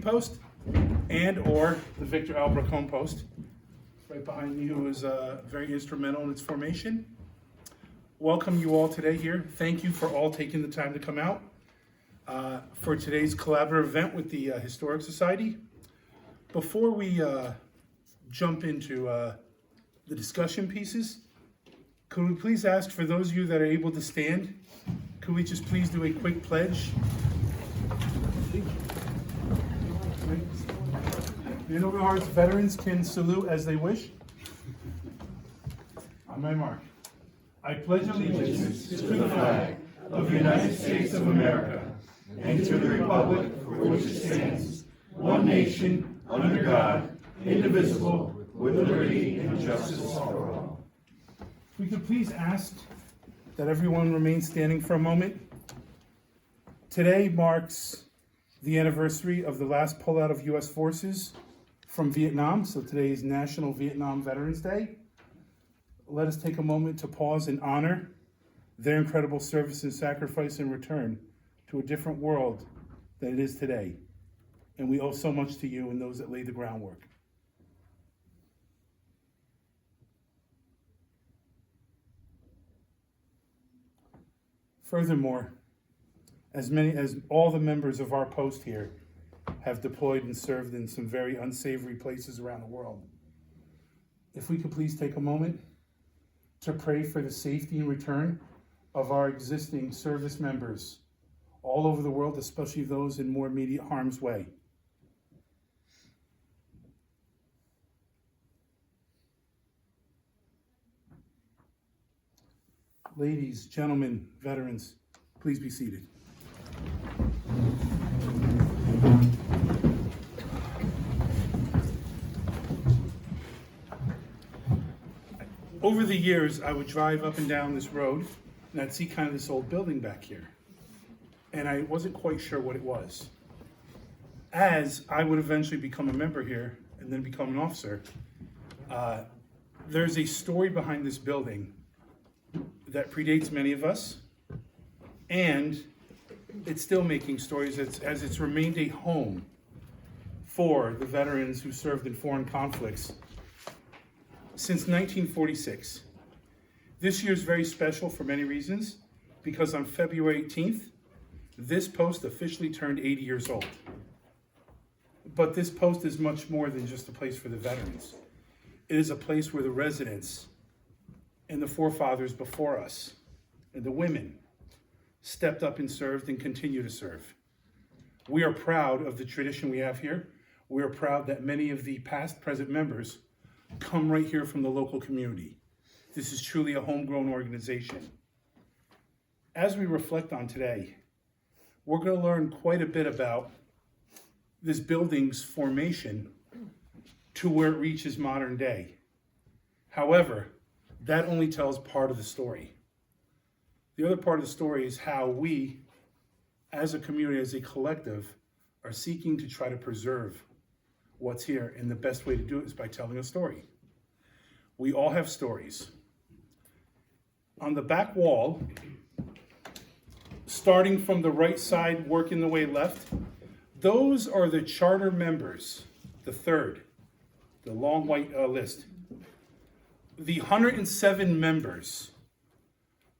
Post and or the Victor Albrecht Home Post, right behind me, who was very instrumental in its formation. Welcome you all today here. Thank you for all taking the time to come out for today's collaborative event with the Historic Society. Before we jump into the discussion pieces, could we please ask for those of you that are able to stand, could we just please do a quick pledge? And over hearts, veterans can salute as they wish. On my mark. I pledge allegiance to the flag of the United States of America and to the republic for which it stands, one nation, under God, indivisible, with liberty and justice for all. If we could please ask that everyone remain standing for a moment. Today marks the anniversary of the last pullout of U.S. forces from Vietnam, so today is National Vietnam Veterans Day. Let us take a moment to pause and honor their incredible service and sacrifice in return to a different world than it is today. And we owe so much to you and those that laid the groundwork. Furthermore, as all the members of our post here have deployed and served in some very unsavory places around the world, if we could please take a moment to pray for the safety and return of our existing service members all over the world, especially those in more immediate harm's way. Ladies, gentlemen, veterans, please be seated. Over the years, I would drive up and down this road, and I'd see kind of this old building back here. And I wasn't quite sure what it was. As I would eventually become a member here, and then become an officer, there's a story behind this building that predates many of us, and it's still making stories as it's remained a home for the veterans who served in foreign conflicts since 1946. This year is very special for many reasons, because on February 18th, this post officially turned 80 years old. But this post is much more than just a place for the veterans. It is a place where the residents and the forefathers before us and the women stepped up and served and continue to serve. We are proud of the tradition we have here. We are proud that many of the past, present members come right here from the local community. This is truly a homegrown organization. As we reflect on today, we're going to learn quite a bit about this building's formation to where it reaches modern day. However, that only tells part of the story. The other part of the story is how we, as a community, as a collective, are seeking to try to preserve what's here, and the best way to do it is by telling a story. We all have stories. On the back wall, starting from the right side, working the way left, those are the charter members, the third, the long white list. The 107 members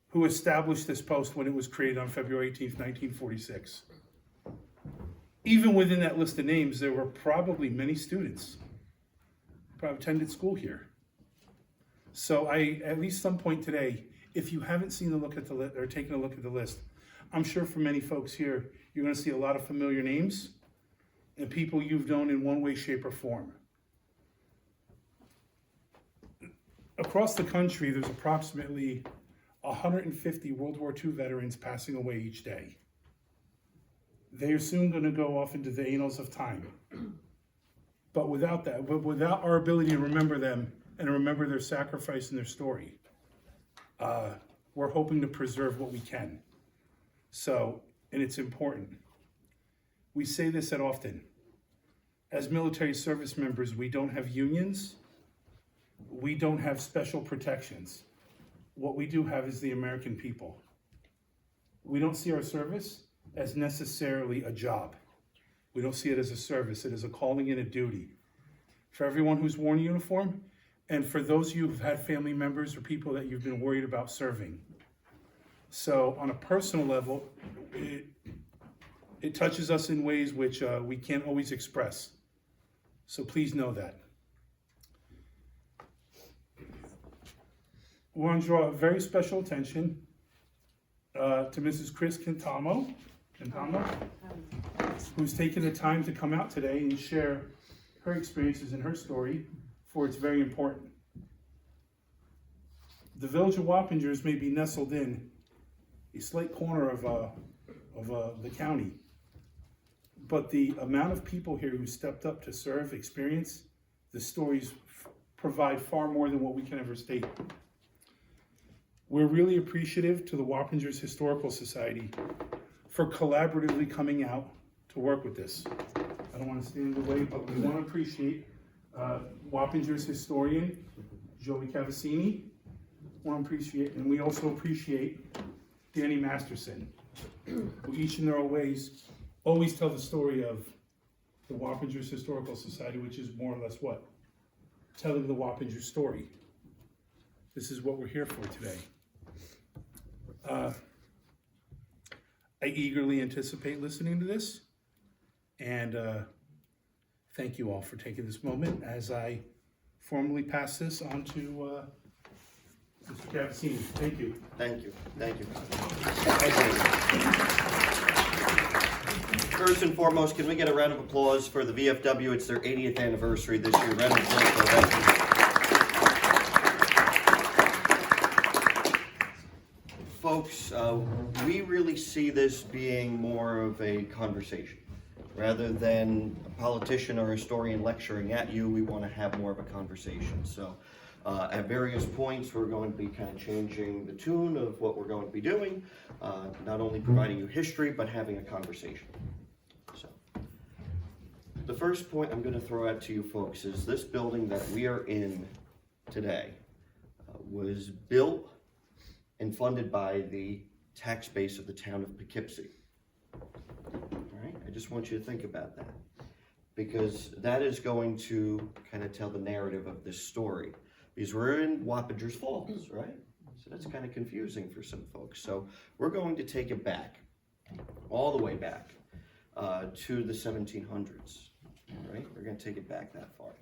who established this post when it was created on February 18th, 1946. Even within that list of names, there were probably many students who attended school here. So at least some point today, if you haven't seen a look at the list or taken a look at the list, I'm sure for many folks here, you're going to see a lot of familiar names and people you've known in one way, shape, or form. Across the country, there's approximately 150 World War II veterans passing away each day. They are soon going to go off into the annals of time. But without our ability to remember them and to remember their sacrifice and their story, we're hoping to preserve what we can. So, and it's important. We say this that often. As military service members, we don't have unions. We don't have special protections. What we do have is the American people. We don't see our service as necessarily a job. We don't see it as a service. It is a calling and a duty. For everyone who's worn a uniform, and for those of you who've had family members or people that you've been worried about serving. So on a personal level, it touches us in ways which we can't always express. So please know that. We want to draw very special attention to Mrs. Chris Quintamo, who's taken the time to come out today and share her experiences and her story, for it's very important. The village of Wappingers may be nestled in a slight corner of the county, but the amount of people here who stepped up to serve, experience, the stories provide far more than what we can ever state. We're really appreciative to the Wappingers Historical Society for collaboratively coming out to work with this. I don't want to stand in the way, but we want to appreciate Wappingers historian Joey Cavassini. And we also appreciate Danny Masterson, who each in their own ways always tell the story of the Wappingers Historical Society, which is more or less what? Telling the Wappingers story. This is what we're here for today. I eagerly anticipate listening to this, and thank you all for taking this moment as I formally pass this on to Mr. Cavassini. Thank you. Thank you. Thank you. First and foremost, can we get a round of applause for the VFW? It's their 80th anniversary this year. Round of applause for that. Folks, we really see this being more of a conversation. Rather than a politician or historian lecturing at you, we want to have more of a conversation. So at various points, we're going to be kind of changing the tune of what we're going to be doing, not only providing you history, but having a conversation. So the first point I'm going to throw out to you folks is this building that we are in today was built and funded by the tax base of the town of Poughkeepsie. All right, I just want you to think about that, because that is going to kind of tell the narrative of this story. Because we're in Wappingers Falls, right? So that's kind of confusing for some folks. So we're going to take it back, all the way back to the 1700s, right? We're going to take it back that far.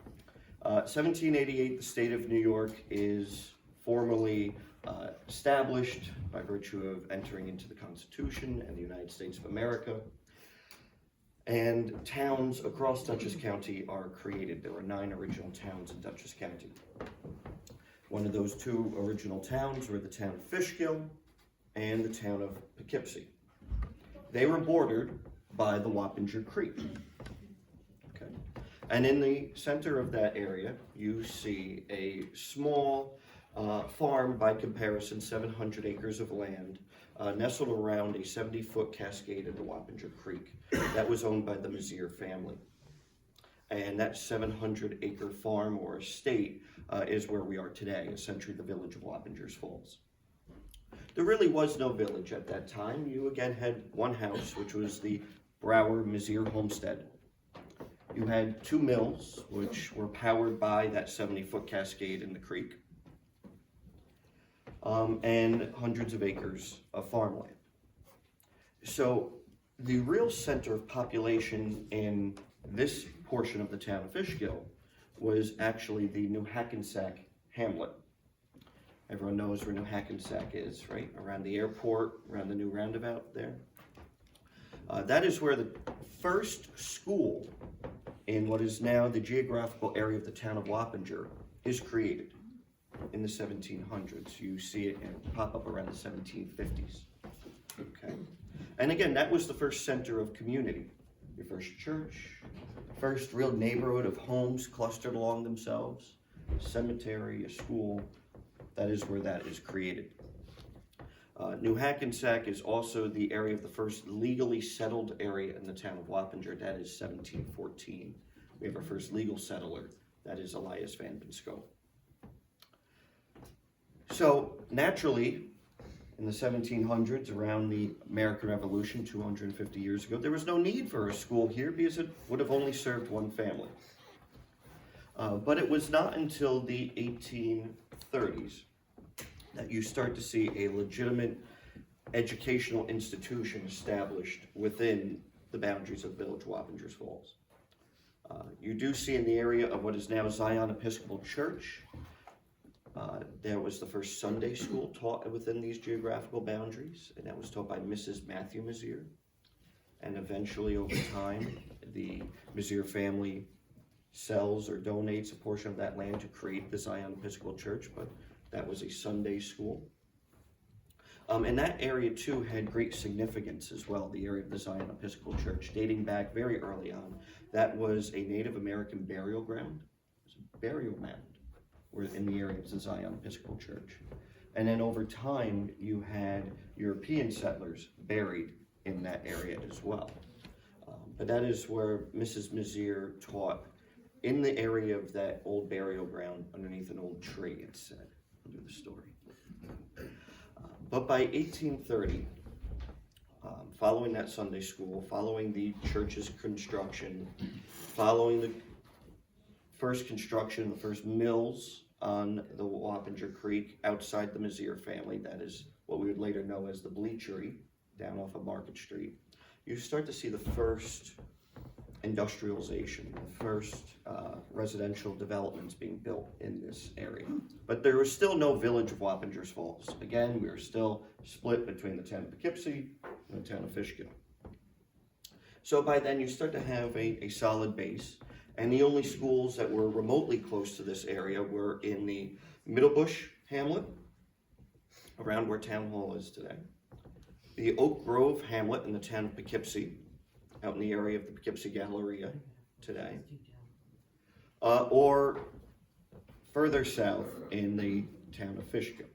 1788, the state of New York is formally established by virtue of entering into the Constitution and the United States of America. And towns across Dutchess County are created. There were 9 original towns in Dutchess County. One of those 2 original towns were the town of Fishkill and the town of Poughkeepsie. They were bordered by the Wappinger Creek. Okay. And in the center of that area, you see a small farm, by comparison, 700 acres of land, nestled around a 70-foot cascade in the Wappinger Creek that was owned by the Messier family. And that 700-acre farm or estate is where we are today, essentially the village of Wappingers Falls. There really was no village at that time. You again had one house, which was the Brower Messier homestead. You had 2 mills, which were powered by that 70-foot cascade in the creek. And hundreds of acres of farmland. So the real center of population in this portion of the town of Fishkill was actually the New Hackensack hamlet. Everyone knows where New Hackensack is, right? Around the airport, around the new roundabout there. That is where the first school in what is now the geographical area of the town of Wappinger is created. In the 1700s. You see it pop up around the 1750s. Okay. And again, that was the first center of community. Your first church, first real neighborhood of homes clustered along themselves, a cemetery, a school. That is where that is created. New Hackensack is also the area of the first legally settled area in the town of Wappinger. That is 1714. We have our first legal settler. That is Elias Van Benskow. So naturally, in the 1700s, around the American Revolution 250 years ago, there was no need for a school here because it would have only served one family. But it was not until the 1830s that you start to see a legitimate educational institution established within the boundaries of the village of Wappingers Falls. You do see in the area of what is now Zion Episcopal Church, there was the first Sunday school taught within these geographical boundaries, and that was taught by Mrs. Matthew Messier. And eventually, over time, the Messier family sells or donates a portion of that land to create the Zion Episcopal Church, but that was a Sunday school. And that area too had great significance as well, the area of the Zion Episcopal Church, dating back very early on. That was a Native American burial ground. It was a burial mound in the area of the Zion Episcopal Church. And then over time, you had European settlers buried in that area as well. But that is where Mrs. Messier taught in the area of that old burial ground underneath an old tree, it's said, under the story. But by 1830, following that Sunday school, following the church's construction, following the first construction, the first mills on the Wappinger Creek outside the Messier family, that is what we would later know as the Bleachery, down off of Market Street, you start to see the first industrialization, the first residential developments being built in this area. But there was still no village of Wappingers Falls. Again, we were still split between the town of Poughkeepsie and the town of Fishkill. So by then you start to have a solid base, and the only schools that were remotely close to this area were in the Middlebush hamlet, around where Town Hall is today, the Oak Grove hamlet in the town of Poughkeepsie, out in the area of the Poughkeepsie Galleria today, or further south in the town of Fishkill.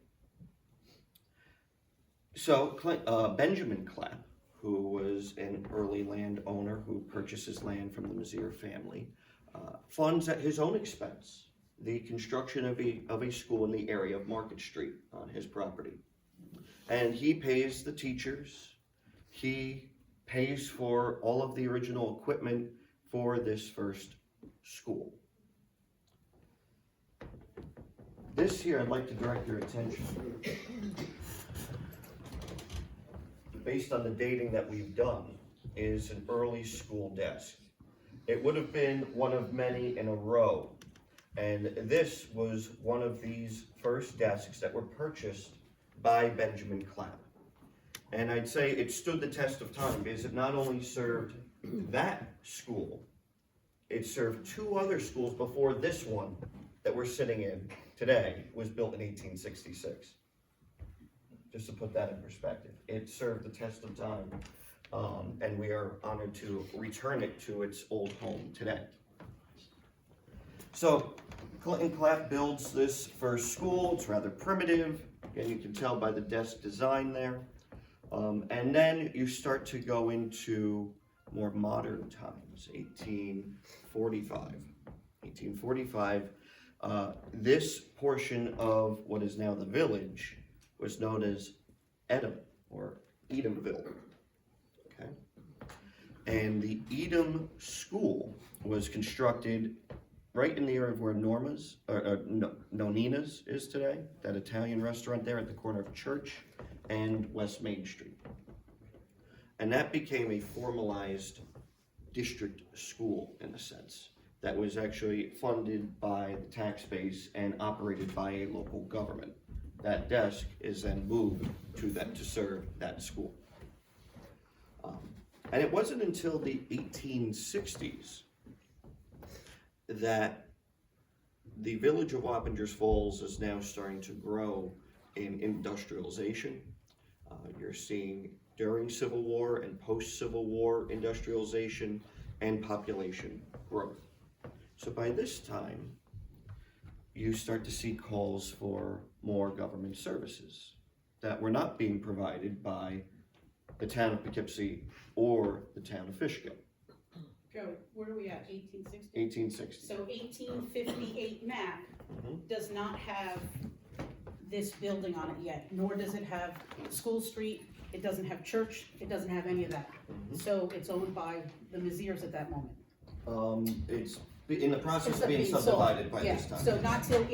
So Benjamin Clapp, who was an early landowner who purchases land from the Messier family, funds at his own expense the construction of a school in the area of Market Street on his property. And he pays the teachers, he pays for all of the original equipment for this first school. This here, I'd like to direct your attention, based on the dating that we've done, is an early school desk. It would have been one of many in a row, and this was one of these first desks that were purchased by Benjamin Clapp. And I'd say it stood the test of time because it not only served that school, it served two other schools before this one that we're sitting in today was built in 1866. Just to put that in perspective. It served the test of time, and we are honored to return it to its old home today. So Clinton Clapp builds this first school. It's rather primitive, and you can tell by the desk design there. And then you start to go into more modern times, 1845. 1845, this portion of what is now the village was known as Edom, or Edomville, okay? And the Edom School was constructed right in the area of where Nonina's is today, that Italian restaurant there at the corner of Church and West Main Street. And that became a formalized district school, in a sense, that was actually funded by the tax base and operated by a local government. That desk is then moved to serve that school. And it wasn't until the 1860s that the village of Wappingers Falls is now starting to grow in industrialization. You're seeing during Civil War and post-Civil War industrialization and population growth. So by this time, you start to see calls for more government services that were not being provided by the town of Poughkeepsie or the town of Fishkill. Joe, where are we at, 1860? 1860. So 1858 map does not have this building on it yet, nor does it have School Street, it doesn't have church, it doesn't have any of that. So it's owned by the Maziers at that moment. It's in the process It's of being sold. subdivided by Yeah, this time. so not till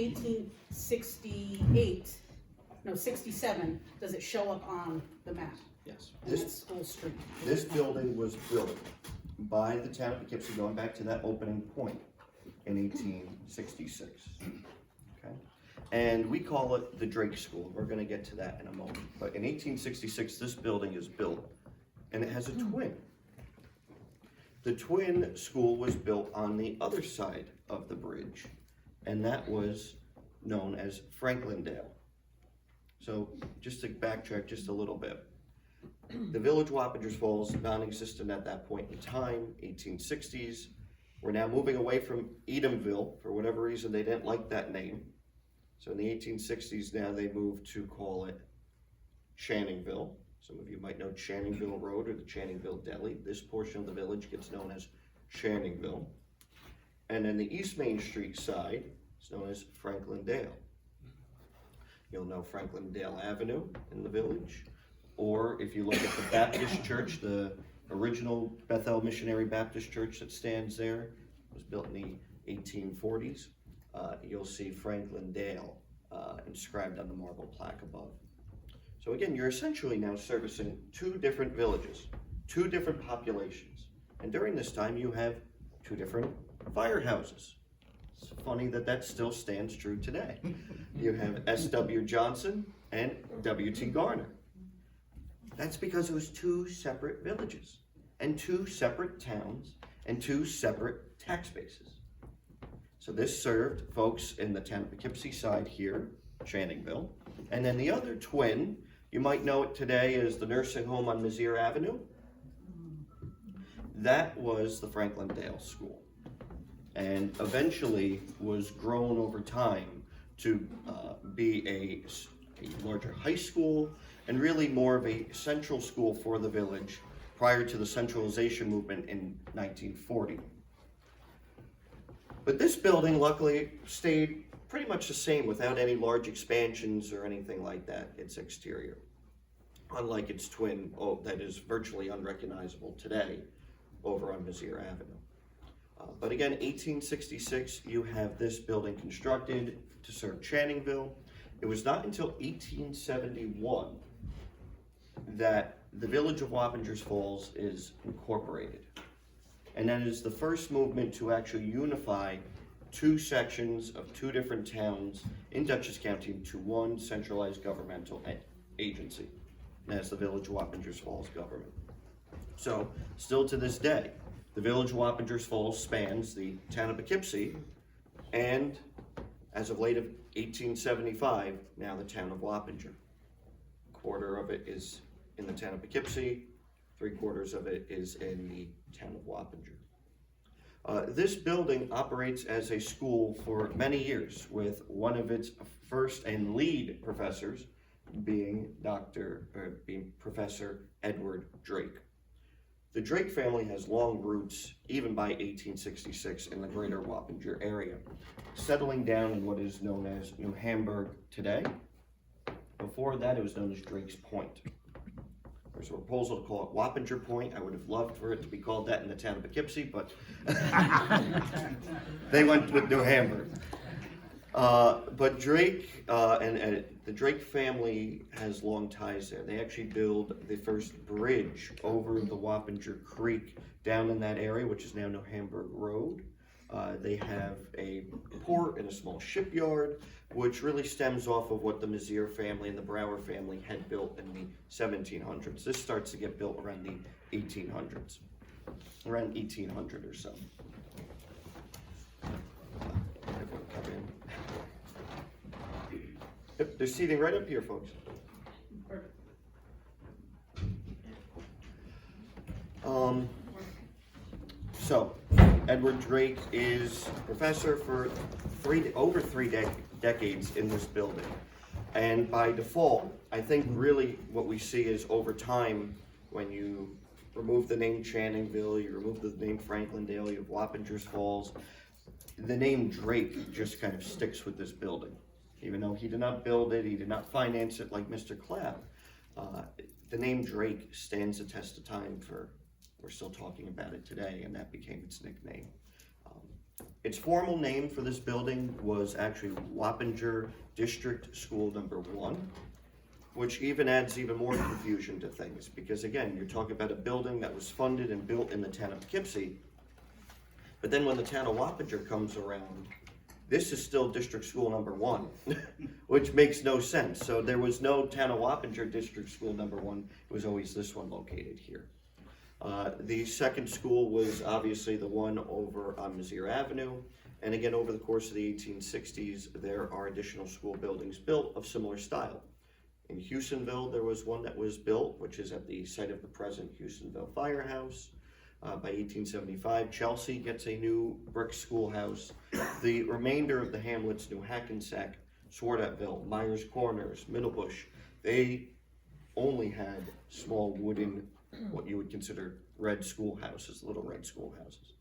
67, does it show up on the map, Yes. and that's School Street. This building was built by the town of Poughkeepsie, going back to that opening point in 1866. Okay? And we call it the Drake School. We're gonna get to that in a moment. But in 1866, this building is built, and it has a twin. The twin school was built on the other side of the bridge, and that was known as Franklindale. So just to backtrack just a little bit, the village of Wappingers Falls, non-existent at that point in time, 1860s. We're now moving away from Edomville. For whatever reason, they didn't like that name. So in the 1860s now they moved to call it Channingville. Some of you might know Channingville Road or the Channingville Deli. This portion of the village gets known as Channingville. And then the East Main Street side is known as Franklindale. You'll know Franklindale Avenue in the village. Or if you look at the Baptist church, the original Bethel Missionary Baptist Church that stands there, was built in the 1840s. You'll see Franklindale inscribed on the marble plaque above. So again, you're essentially now servicing two different villages, two different populations. And during this time, you have two different firehouses. It's funny that that still stands true today. You have S.W. Johnson and W.T. Garner. That's because it was two separate villages and two separate towns and two separate tax bases. So this served folks in the town of Poughkeepsie side here, Channingville, and then the other twin, you might know it today as the nursing home on Mizzier Avenue. That was the Franklindale School, and eventually was grown over time to be a larger high school and really more of a central school for the village prior to the centralization movement in 1940. But this building luckily stayed pretty much the same without any large expansions or anything like that, its exterior. Unlike its twin, that is virtually unrecognizable today over on Mizzier Avenue. But again, 1866, you have this building constructed to serve Channingville. It was not until 1871 that the village of Wappingers Falls is incorporated. And that is the first movement to actually unify two sections of two different towns in Dutchess County into one centralized governmental agency. And that's the village of Wappingers Falls government. So, still to this day, the village of Wappingers Falls spans the town of Poughkeepsie and, as of late of 1875, now the town of Wappinger. A quarter of it is in the town of Poughkeepsie, 3/4 of it is in the town of Wappinger. This building operates as a school for many years, with one of its first and lead professors being Professor Edward Drake. The Drake family has long roots, even by 1866, in the greater Wappinger area, settling down in what is known as New Hamburg today. Before that, it was known as Drake's Point. There's a proposal to call it Wappinger Point. I would have loved for it to be called that in the town of Poughkeepsie, but they went with New Hamburg. But Drake and the Drake family has long ties there. They actually built the first bridge over the Wappinger Creek down in that area, which is now New Hamburg Road. They have a port and a small shipyard, which really stems off of what the Mizzier family and the Brower family had built in the 1700s. This starts to get built around the 1800s, around 1800 or so. Everyone come in. Yep, they're seating right up here, folks. So, Edward Drake is professor for over three decades in this building. And by default, I think really what we see is over time, when you remove the name Channingville, you remove the name Franklindale, you have Wappingers Falls, the name Drake just kind of sticks with this building. Even though he did not build it, he did not finance it like Mr. Clapp, the name Drake stands the test of time we're still talking about it today, and that became its nickname. Its formal name for this building was actually Wappinger District School Number 1, which even adds even more confusion to things, because again, you're talking about a building that was funded and built in the town of Poughkeepsie, but then when the town of Wappinger comes around, this is still District School Number 1, which makes no sense. So there was no town of Wappinger District School Number 1, it was always this one located here. The second school was obviously the one over on Mizzier Avenue. And again, over the course of the 1860s, there are additional school buildings built of similar style. In Houstonville, there was one that was built, which is at the site of the present Houstonville Firehouse. By 1875, Chelsea gets a new brick schoolhouse. The remainder of the hamlets, New Hackensack, Swartattville, Myers Corners, Middlebush, they only had small wooden, what you would consider red schoolhouses, little red schoolhouses.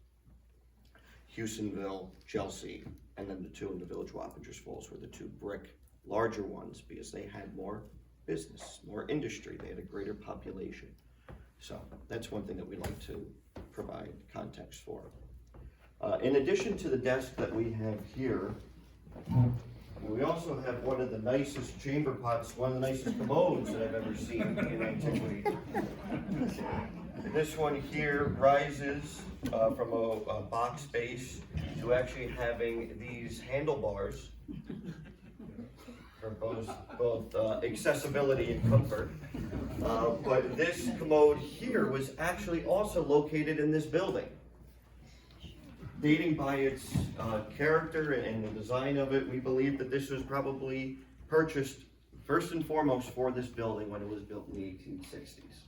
Houstonville, Chelsea, and then the two in the village, Wappingers Falls, were the two brick, larger ones because they had more business, more industry, they had a greater population. So that's one thing that we like to provide context for. In addition to the desk that we have here, we also have one of the nicest chamber pots, one of the nicest commodes that I've ever seen in antiquity. This one here rises from a box base to actually having these handlebars for both accessibility and comfort. But this commode here was actually also located in this building. Dating by its character and the design of it, we believe that this was probably purchased first and foremost for this building when it was built in the 1860s.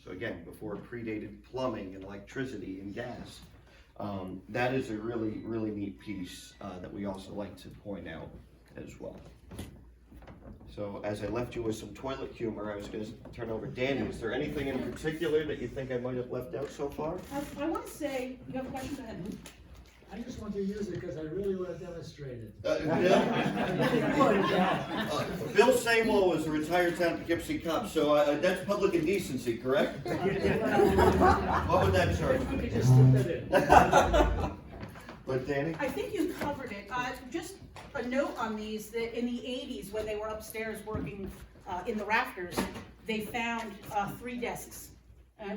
So again, before it predated plumbing and electricity and gas. That is a really, really neat piece that we also like to point out as well. So as I left you with some toilet humor, I was going to turn over Danny. Is there anything in particular that you think I might have left out so far? I want to say, you have a question? Go ahead. I just want to use it because I really want to demonstrate it. Bill Samuel was a retired town Poughkeepsie cop, so that's public indecency, correct? What would that charge? You could just slip that in. But Danny? I think you covered it. Just a note on these, that in the 80s, when they were upstairs working in the rafters, they found 3 desks,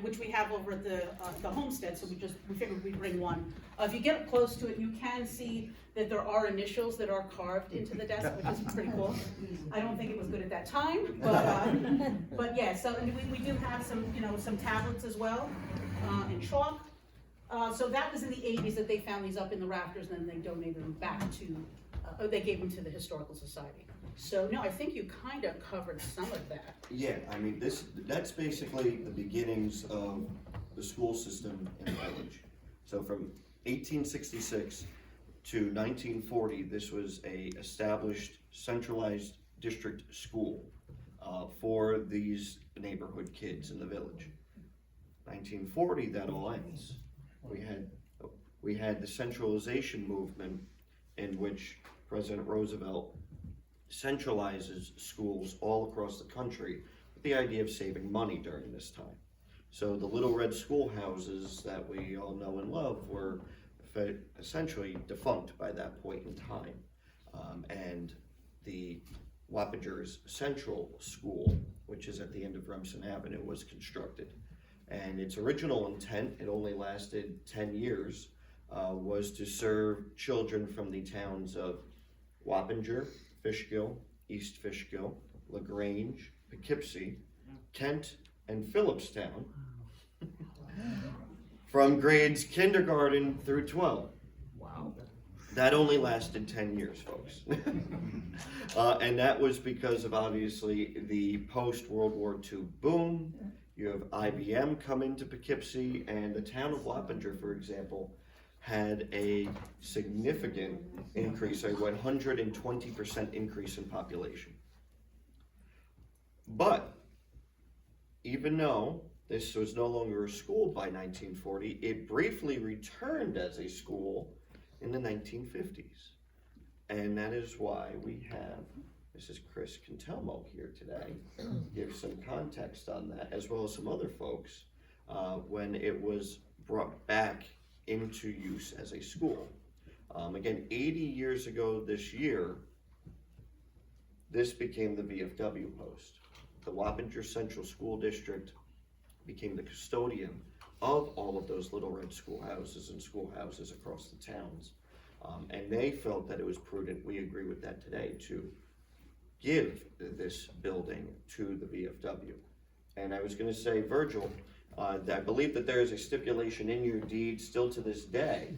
which we have over at the homestead, so we figured we'd bring one. If you get up close to it, you can see that there are initials that are carved into the desk, which is pretty cool. I don't think it was good at that time, but yeah, so and we do have some tablets as well, and chalk. So that was in the 80s that they found these up in the rafters, and then they donated them back to, they gave them to the Historical Society. So no, I think you kind of covered some of that. Yeah, I mean, that's basically the beginnings of the school system in the village. So from 1866 to 1940, this was a established, centralized district school for these neighborhood kids in the village. 1940, that all ends. We had the centralization movement in which President Roosevelt centralizes schools all across the country with the idea of saving money during this time. So the little red schoolhouses that we all know and love were essentially defunct by that point in time. And the Wappingers Central School, which is at the end of Remsen Avenue, was constructed. And its original intent, it only lasted 10 years, was to serve children from the towns of Wappinger, Fishkill, East Fishkill, LaGrange, Poughkeepsie, Kent, and Phillipstown from grades kindergarten through 12. Wow. That only lasted 10 years, folks. And that was because of obviously the post-World War II boom. You have IBM come into Poughkeepsie, and the town of Wappinger, for example, had a significant increase, a 120% increase in population. But even though this was no longer a school by 1940, it briefly returned as a school in the 1950s. And that is why we have Mrs. Chris Cantelmo here today, give some context on that, as well as some other folks, when it was brought back into use as a school. Again, 80 years ago this year, this became the VFW Post. The Wappinger Central School District became the custodian of all of those little red schoolhouses and schoolhouses across the towns. And they felt that it was prudent, we agree with that today, to give this building to the VFW. And I was gonna say, Virgil, I believe that there is a stipulation in your deed still to this day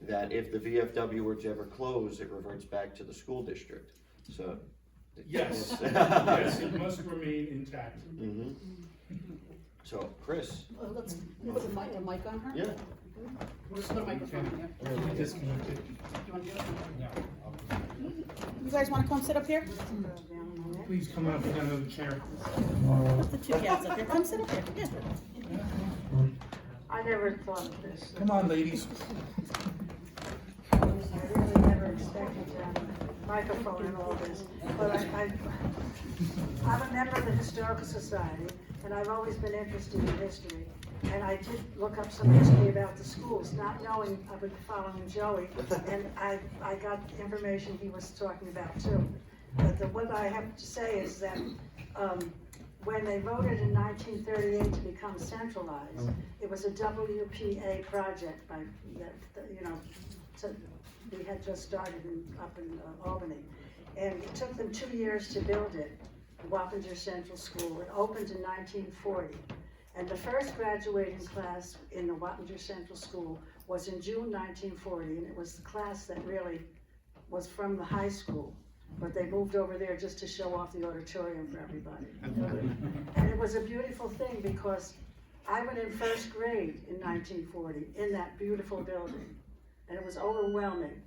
that if the VFW were to ever close, it reverts back to the school district. So. Yes, yes, it must remain intact. Mhm. So, Chris. Let's put a mic on her. Yeah. Just put a microphone on here. Disconnected. Do you wanna do it? You guys wanna come sit up here? Please come up and another chair. Put the two cats up here, come sit up here, yeah. I never thought of this. Come on, ladies. I really never expected to have a microphone and all this. But I'm a member of the Historical Society, and I've always been interested in history. And I did look up some history about the schools, not knowing I've been following Joey, and I got information he was talking about too. But what I have to say is that when they voted in 1938 to become centralized, it was a WPA project by, so we had just started up in Albany. And it took them 2 years to build it, Wappinger Central School. It opened in 1940. And the first graduating class in the Wappinger Central School was in June 1940, and it was the class that really was from the high school. But they moved over there just to show off the auditorium for everybody. And it was a beautiful thing because I went in first grade in 1940 in that beautiful building. And it was overwhelming.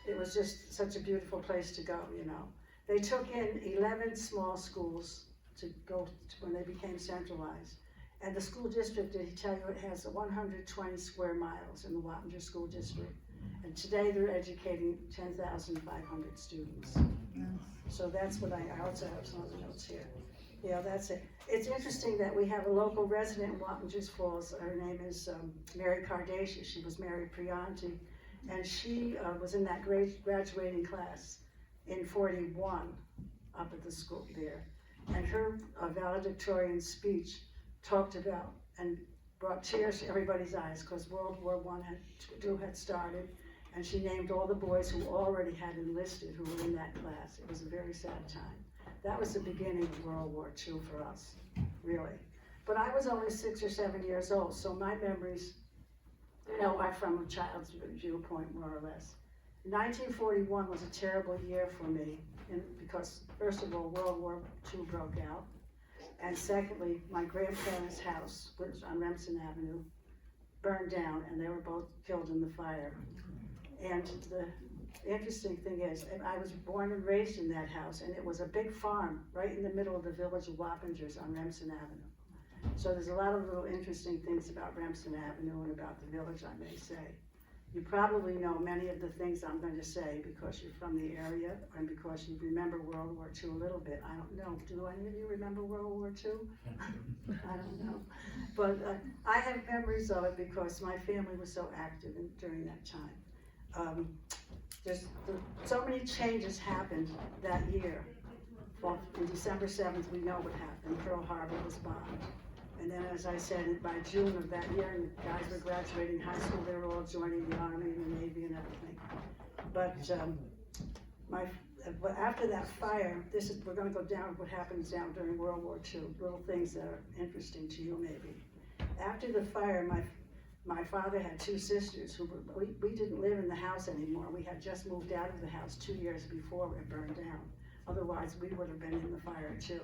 It was just such a beautiful place to go, you know. They took in 11 small schools to go to when they became centralized. And the school district, did he tell you, it has 120 square miles in the Wappinger School District. And today they're educating 10,500 students. So that's what I also have some of the notes here. Yeah, that's it. It's interesting that we have a local resident in Wappingers Falls. Her name is Mary Cardacia. She was Mary Prianti. And she was in that graduating class in 41 up at the school there. And her valedictorian speech talked about and brought tears to everybody's eyes because World War I had started, and she named all the boys who already had enlisted who were in that class. It was a very sad time. That was the beginning of World War II for us, really. But I was only 6 or 7 years old, so my memories, are from a child's viewpoint, more or less. 1941 was a terrible year for me, because first of all, World War II broke out. And secondly, my grandparents' house, which was on Remsen Avenue, burned down, and they were both killed in the fire. And the interesting thing is, I was born and raised in that house, and it was a big farm right in the middle of the village of Wappingers on Remsen Avenue. So there's a lot of little interesting things about Remsen Avenue and about the village, I may say. You probably know many of the things I'm going to say because you're from the area and because you remember World War II a little bit. I don't know. Do any of you remember World War II? I don't know. But I have memories of it because my family was so active during that time. So many changes happened that year. Well, on December 7th, we know what happened. Pearl Harbor was bombed. And then, as I said, by June of that year, and the guys were graduating high school, they were all joining the Army and the Navy and everything. But after that fire, we're going to go down what happens down during World War II, little things that are interesting to you maybe. After the fire, my father had two sisters who we didn't live in the house anymore. We had just moved out of the house 2 years before it burned down. Otherwise, we would have been in the fire too.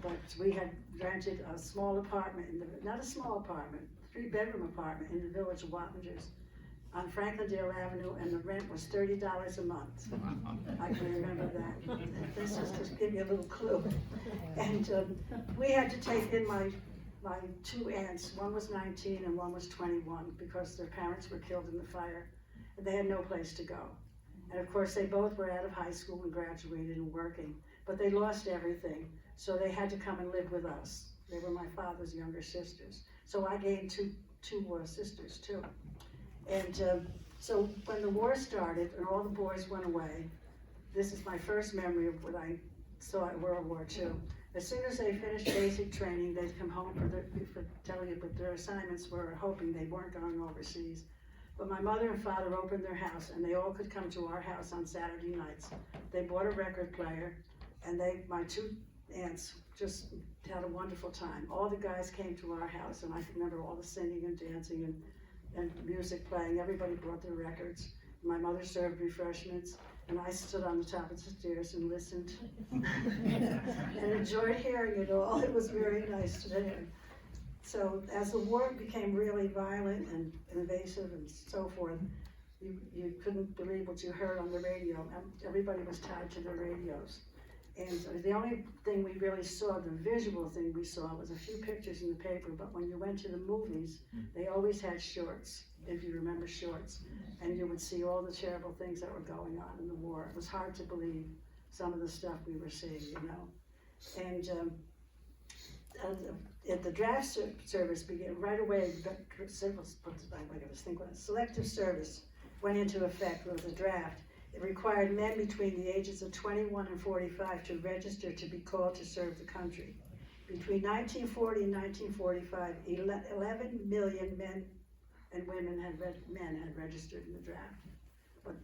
But we had rented a small apartment, not a small apartment, 3-bedroom apartment in the village of Wappingers on Franklandale Avenue, and the rent was $30 a month. I can remember that. This is to give you a little clue. And we had to take in my 2 aunts. One was 19 and one was 21 because their parents were killed in the fire, and they had no place to go. And of course, they both were out of high school and graduated and working, but they lost everything. So they had to come and live with us. They were my father's younger sisters. So I gained two sisters too. And so when the war started and all the boys went away, this is my first memory of what I saw at World War II. As soon as they finished basic training, they'd come home for telling you what their assignments were, hoping they weren't going overseas. But my mother and father opened their house, and they all could come to our house on Saturday nights. They bought a record player, and my two aunts just had a wonderful time. All the guys came to our house, and I can remember all the singing and dancing and music playing. Everybody brought their records. My mother served refreshments, and I stood on the top of the stairs and listened and enjoyed hearing it all. It was very nice to hear. So as the war became really violent and invasive and so forth, you couldn't believe what you heard on the radio. Everybody was tied to their radios. And the only thing we really saw, the visual thing we saw, was a few pictures in the paper, but when you went to the movies, they always had shorts, if you remember shorts. And you would see all the terrible things that were going on in the war. It was hard to believe some of the stuff we were seeing, you know. And the draft service began right away. Selective service went into effect with the draft. It required men between the ages of 21 and 45 to register to be called to serve the country. Between 1940 and 1945, 11 million men and women had registered in the draft. But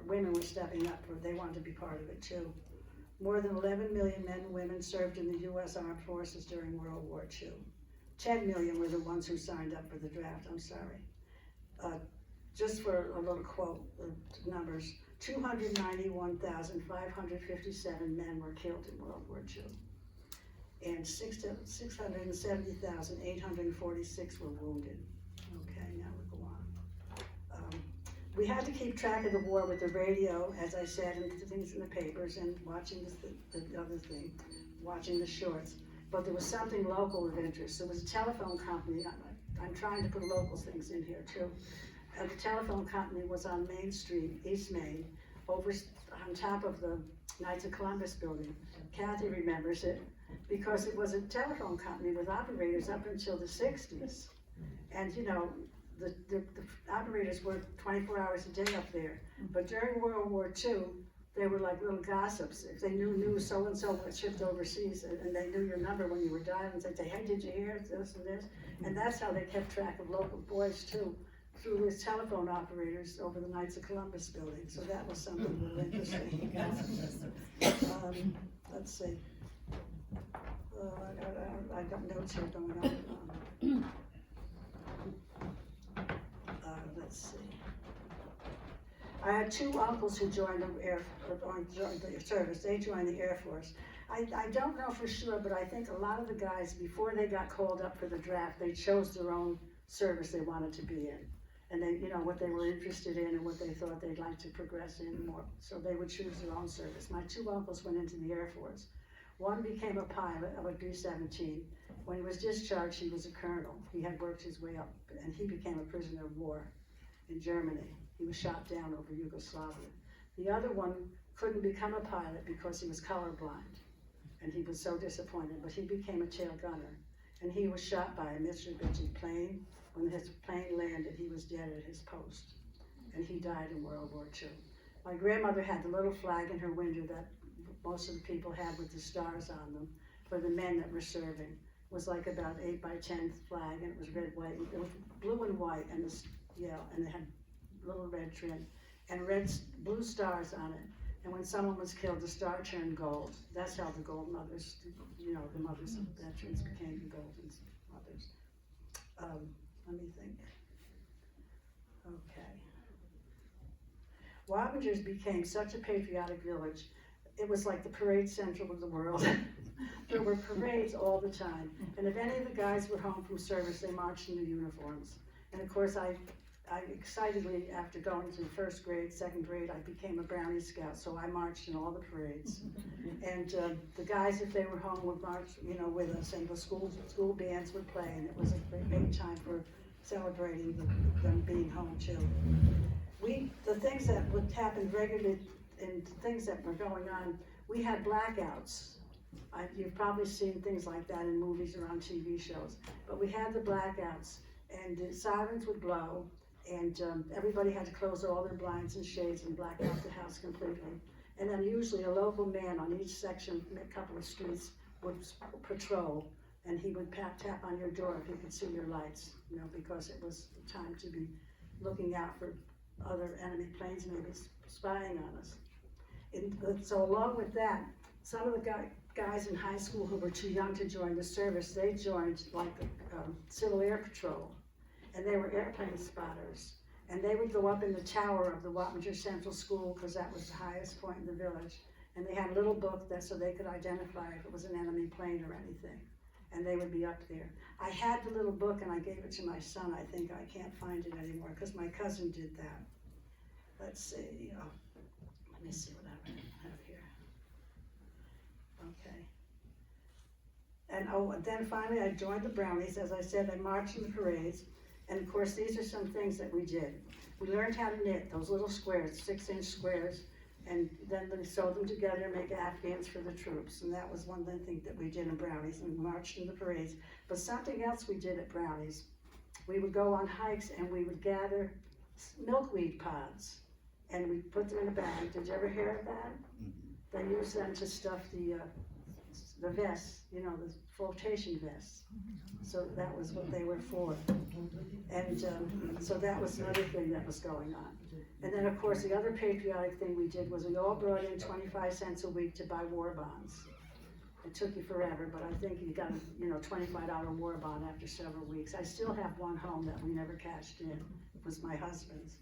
women were stepping up, they wanted to be part of it too. More than 11 million men and women served in the U.S. Armed Forces during World War II. 10 million were the ones who signed up for the draft, I'm sorry. Just for a little quote, the numbers, 291,557 men were killed in World War II. And 670,846 were wounded. Okay, now we'll go on. We had to keep track of the war with the radio, as I said, and the things in the papers, and watching the other thing, watching the shorts. But there was something local of interest. There was a telephone company. I'm trying to put local things in here too. The telephone company was on Main Street, East Main, over on top of the Knights of Columbus building. Kathy remembers it because it was a telephone company with operators up until the 60s. And you know, the operators worked 24 hours a day up there. But during World War II, they were like little gossips. If they knew so-and-so was shipped overseas, and they knew your number when you were dialing, they'd say, hey, did you hear this and this? And that's how they kept track of local boys too, through his telephone operators over the Knights of Columbus building. So that was something really interesting. Let's see. I got notes here going on and on. Let's see. I had two uncles who joined the service. They joined the Air Force. I don't know for sure, but I think a lot of the guys, before they got called up for the draft, they chose their own service they wanted to be in. And they, you know, what they were interested in and what they thought they'd like to progress in more. So they would choose their own service. My two uncles went into the Air Force. One became a pilot of a B-17. When he was discharged, he was a colonel. He had worked his way up, and he became a prisoner of war in Germany. He was shot down over Yugoslavia. The other one couldn't become a pilot because he was colorblind, and he was so disappointed, but he became a tail gunner. And he was shot by a Mitsubishi plane. When his plane landed, he was dead at his post, and he died in World War II. My grandmother had the little flag in her window that most of the people had with the stars on them for the men that were serving. It was like about 8 by 10 flag, and it was red, white. It was blue and white, and this, and it had little red trim, and blue stars on it. And when someone was killed, the star turned gold. That's how the gold mothers, the mothers of veterans became the golden mothers. Let me think. Okay. Wappingers became such a patriotic village. It was like the parade central of the world. There were parades all the time. And if any of the guys were home from service, they marched in their uniforms. And of course, I excitedly, after going to first grade, second grade, I became a Brownie Scout, so I marched in all the parades. And the guys, if they were home, would march, with us, and the school bands would play, and it was a great time for celebrating them being home too. the things that would happen regularly and things that were going on, we had blackouts. You've probably seen things like that in movies or on TV shows, but we had the blackouts, and the sirens would blow, and everybody had to close all their blinds and shades and black out the house completely. And then usually a local man on each section, a couple of streets, would patrol, and he would tap on your door if he could see your lights, you know, because it was time to be looking out for other enemy planes maybe spying on us. So along with that, some of the guys in high school who were too young to join the service, they joined like the Civil Air Patrol, and they were airplane spotters. And they would go up in the tower of the Wappinger Central School, because that was the highest point in the village. And they had a little book that so they could identify if it was an enemy plane or anything. And they would be up there. I had the little book and I gave it to my son. I think I can't find it anymore because my cousin did that. Let's see, let me see what I have here. Okay. And then finally I joined the Brownies. As I said, I marched in the parades. And of course, these are some things that we did. We learned how to knit those little squares, 6-inch squares, and then they sewed them together and make Afghans for the troops. And that was one thing that we did in Brownies, and we marched in the parades. But something else we did at Brownies, we would go on hikes and we would gather milkweed pods, and we put them in a bag. Did you ever hear of that? They used them to stuff the vests, you know, the flotation vests. So that was what they were for. And so that was another thing that was going on. And then of course the other patriotic thing we did was we all brought in 25 cents a week to buy war bonds. It took you forever, but I think you got a $25 war bond after several weeks. I still have one home that we never cashed in. It was my husband's.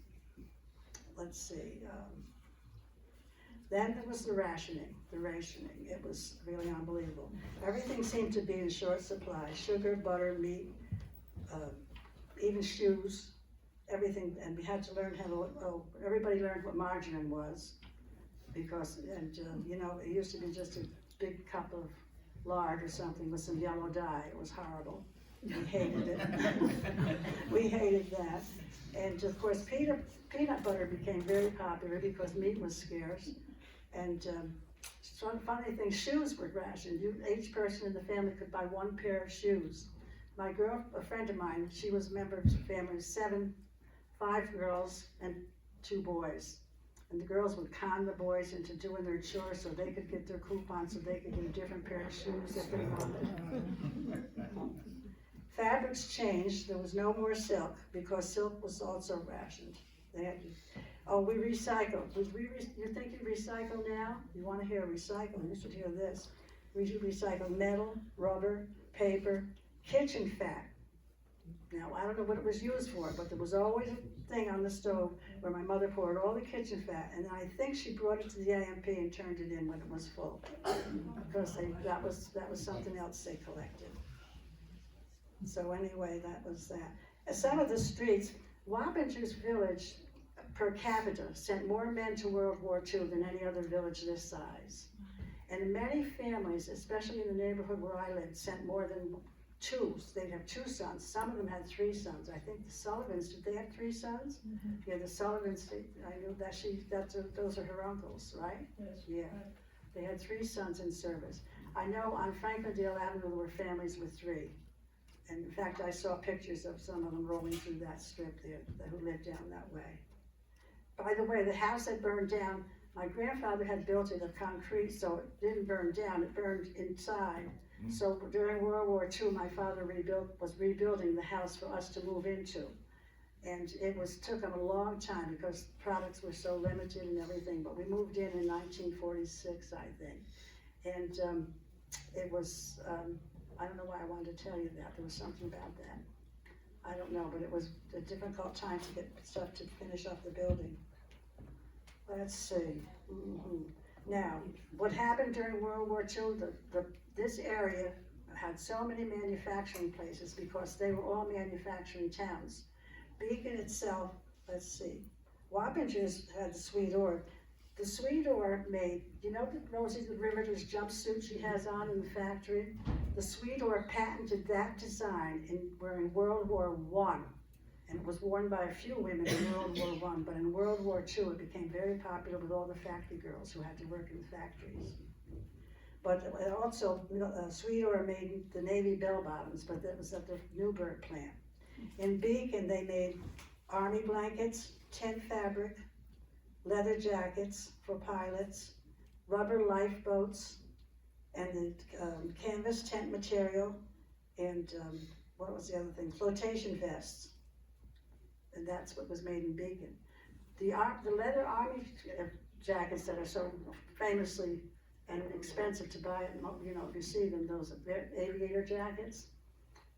Let's see. Then there was the rationing. It was really unbelievable. Everything seemed to be in short supply. Sugar, butter, meat, even shoes, everything. And we had to learn how to, everybody learned what margarine was. Because, it used to be just a big cup of lard or something with some yellow dye. It was horrible. We hated it. We hated that. And of course, peanut butter became very popular because meat was scarce. And so the funny thing, shoes were rationed. Each person in the family could buy one pair of shoes. A friend of mine, she was a member of the family, 5 girls and 2 boys. And the girls would con the boys into doing their chores so they could get their coupons, so they could get a different pair of shoes if they wanted. Fabrics changed. There was no more silk because silk was also rationed. They had to, we recycle. You think you recycle now? You want to hear recycle? You should hear this. We recycle metal, rubber, paper, kitchen fat. Now, I don't know what it was used for, but there was always a thing on the stove where my mother poured all the kitchen fat, and I think she brought it to the AMP and turned it in when it was full, because that was something else they collected. So anyway, that was that. At some of the streets, Wappingers Village, per capita, sent more men to World War II than any other village this size. And many families, especially in the neighborhood where I lived, sent more than 2. They'd have 2 sons. Some of them had 3 sons. I think the Sullivans, did they have 3 sons? Mm-hmm. Yeah, the Sullivans, I knew that those are her uncles, right? Yes. Yeah. They had 3 sons in service. I know on Franklandale Avenue there were families with 3. And in fact, I saw pictures of some of them rolling through that strip there, who lived down that way. By the way, the house that burned down, my grandfather had built it of concrete, so it didn't burn down, it burned inside. Mm-hmm. So during World War II, my father was rebuilding the house for us to move into. And it took him a long time because products were so limited and everything, but we moved in 1946, I think. And it was, I don't know why I wanted to tell you that. There was something about that. I don't know, but it was a difficult time to get stuff to finish up the building. Let's see. Mm-hmm. Now, what happened during World War II, this area had so many manufacturing places because they were all manufacturing towns. Beacon itself, let's see, Wappingers had the Sweet Ore. The Sweet Ore made, Rosie the Riveter's jumpsuit she has on in the factory? The Sweet Ore patented that design in World War I. And it was worn by a few women in World War I, but in World War II, it became very popular with all the factory girls who had to work in the factories. But also, Sweetor made the Navy bell-bottoms, but that was at the Newburgh plant. In Beacon, they made army blankets, tent fabric, leather jackets for pilots, rubber lifeboats, and the canvas tent material, and what was the other thing? Flotation vests. And that's what was made in Beacon. The leather army jackets that are so famously and expensive to buy, you know, if you see them, those aviator jackets,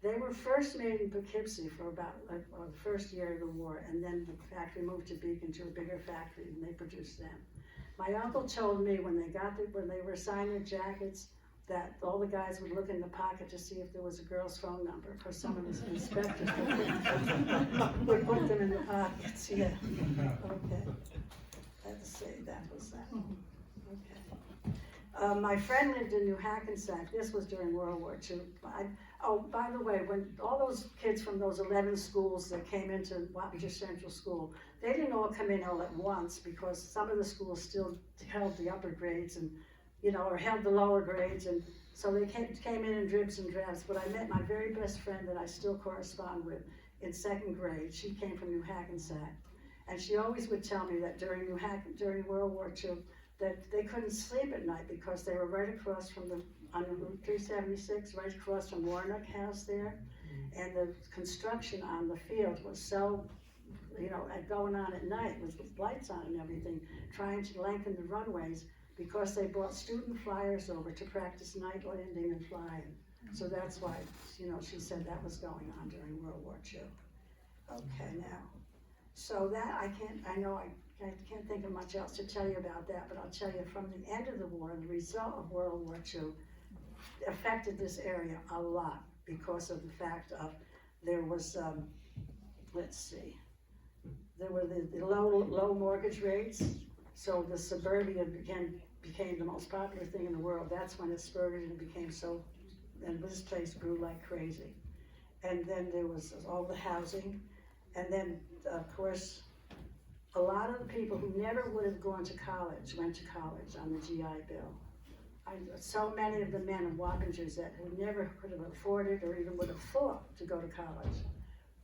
they were first made in Poughkeepsie for about the first year of the war, and then the factory moved to Beacon to a bigger factory, and they produced them. My uncle told me when they were signing their jackets, that all the guys would look in the pocket to see if there was a girl's phone number, because some of the inspectors would put them in the pockets, yeah. Okay. Let's see, that was that. Okay. My friend lived in New Hackensack. This was during World War II. Oh, by the way, when all those kids from those 11 schools that came into Wappinger Central School, they didn't all come in all at once, because some of the schools still held the upper grades and, you know, or held the lower grades, and so they came in dribs and drabs. But I met my very best friend that I still correspond with in 2nd grade. She came from New Hackensack, and she always would tell me that during World War II, that they couldn't sleep at night because they were right across from on Route 376, right across from Warnock House there, and the construction on the field was so, you know, going on at night with lights on and everything, trying to lengthen the runways, because they brought student flyers over to practice night landing and flying. So that's why, you know, she said that was going on during World War II. Okay, now, so that I can't think of much else to tell you about that, but I'll tell you from the end of the war, the result of World War II affected this area a lot, because of the fact of there was, let's see, there were the low mortgage rates, so the suburbia became the most popular thing in the world. That's when it spurted and became so, and this place grew like crazy. And then there was all the housing, and then, of course, a lot of the people who never would have gone to college went to college on the GI Bill. So many of the men of Wappingers that who never could have afforded or even would have thought to go to college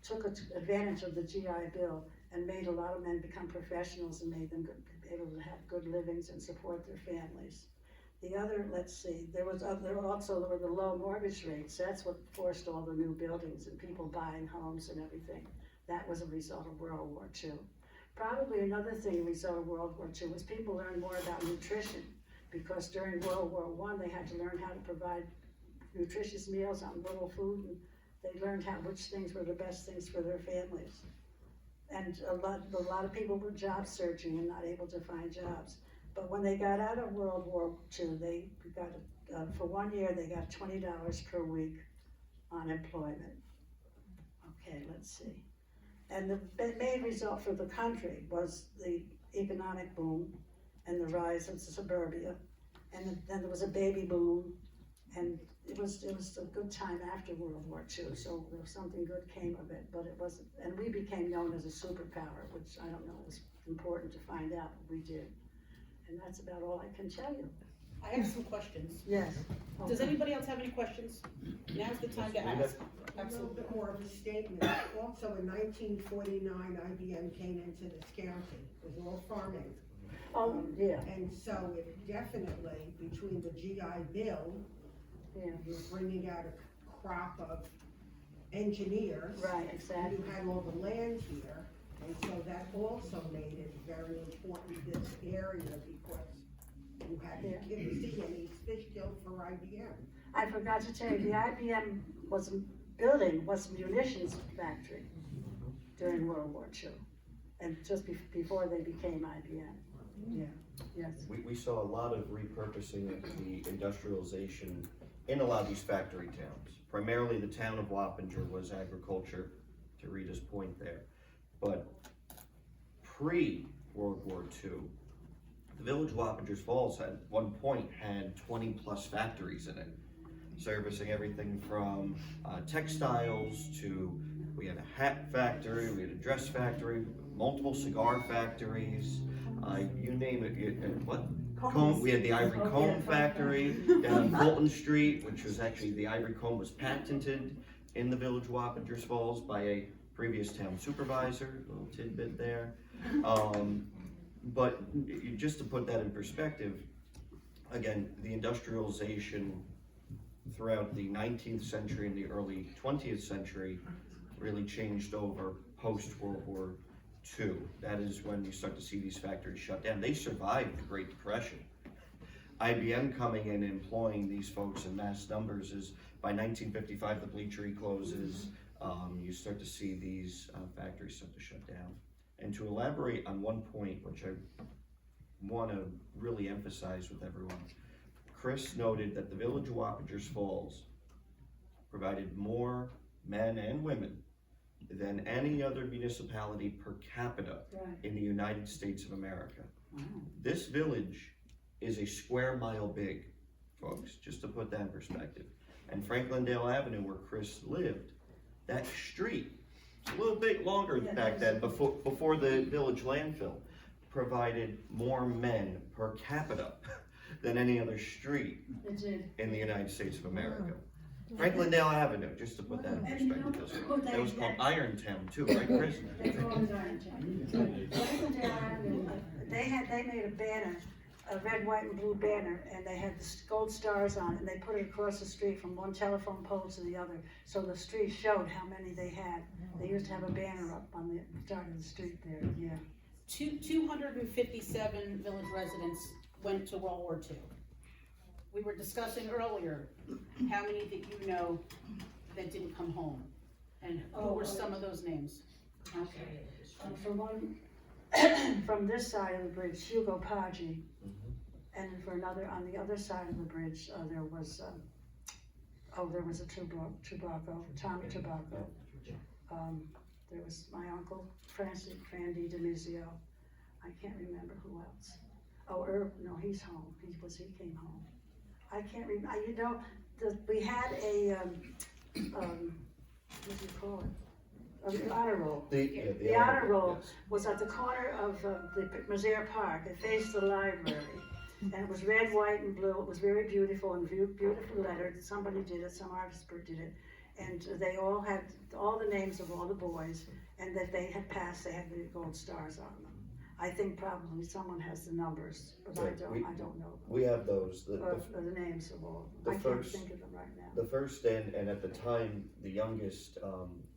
took advantage of the GI Bill and made a lot of men become professionals and made them able to have good livings and support their families. The other, let's see, there were the low mortgage rates. That's what forced all the new buildings and people buying homes and everything. That was a result of World War II. Probably another thing a result of World War II was people learned more about nutrition, because during World War I they had to learn how to provide nutritious meals on little food, and they learned which things were the best things for their families. And a lot of people were job searching and not able to find jobs. But when they got out of World War II, they got, for 1 year, they got $20 per week on employment. Okay, let's see. And the main result for the country was the economic boom and the rise of suburbia. And then there was a baby boom, and it was a good time after World War II, so something good came of it, but it wasn't, and we became known as a superpower, which I don't know was important to find out, but we did. And that's about all I can tell you. I have some questions. Yes. Does anybody else have any questions? Now's the time to ask. A little bit more of a statement. Also in 1949, IBM came into this county. It was all farming. Oh, yeah, And so it definitely, between the GI Bill, yeah, you're bringing out a crop of engineers. right, And exactly. you had all the land here. And so that also made it very important, this area, because you had the Poughkeepsie and East Fishkill for IBM. I forgot to tell you, the IBM building was a munitions factory during World War II, and just before they became IBM. Yeah, yes. We saw a lot of repurposing of the industrialization in a lot of these factory towns. Primarily the town of Wappinger was agriculture, to Rita's point there. But pre-World War II, the village of Wappingers Falls at one point had 20 plus factories in it, servicing everything from textiles to we had a hat factory, we had a dress factory, multiple cigar factories, you name it, Comb, we had the ivory comb factory down on Fulton Street, which was actually, the ivory comb was patented in the village of Wappingers Falls by a previous town supervisor, a little tidbit there. But just to put that in perspective, again, the industrialization throughout the 19th century and the early 20th century really changed over post-World War II. That is when you start to see these factories shut down. They survived the Great Depression. IBM coming in and employing these folks in mass numbers is, by 1955, the bleachery closes. You start to see these factories start to shut down. And to elaborate on one point, which I want to really emphasize with everyone, Chris noted that the village of Wappingers Falls provided more men and women than any other municipality per capita in the United States of America. Wow. This village is a square mile big, folks, just to put that in perspective. And Franklandale Avenue, where Chris lived, that street, it's a little bit longer back then, before the village landfill, provided more men per capita than any other street in the United States of America. Franklandale Avenue, just to put that in perspective. That was called Irontown too, right, Chris? They called it Irontown. Franklandale Avenue, they made a banner, a red, white, and blue banner, and they had the gold stars on it, and they put it across the street from one telephone pole to the other, so the street showed how many they had. They used to have a banner up on the start of the street there, yeah. 257 village residents went to World War II. We were discussing earlier, how many that you know that didn't come home? And who were some of those names? Okay. From this side of the bridge, Hugo Paggi, and for another, on the other side of the bridge, there was a Tobacco, Tommy Tobacco. There was my uncle, Frandy DeMizio. I can't remember who else. Oh, no, he's home. He came home. I can't remember. You know, we had a what do you call it? The honor roll. The honor roll was at the corner of the Mazaire Park. It faced the library, and it was red, white, and blue. It was very beautiful and beautifully lettered. Somebody did it. Some artist did it, and they all had all the names of all the boys, and that they had passed. They had the gold stars on them. I think probably someone has the numbers, but I don't know them. We have those. The names of all of them. I can't think of them right now. The first and at the time, the youngest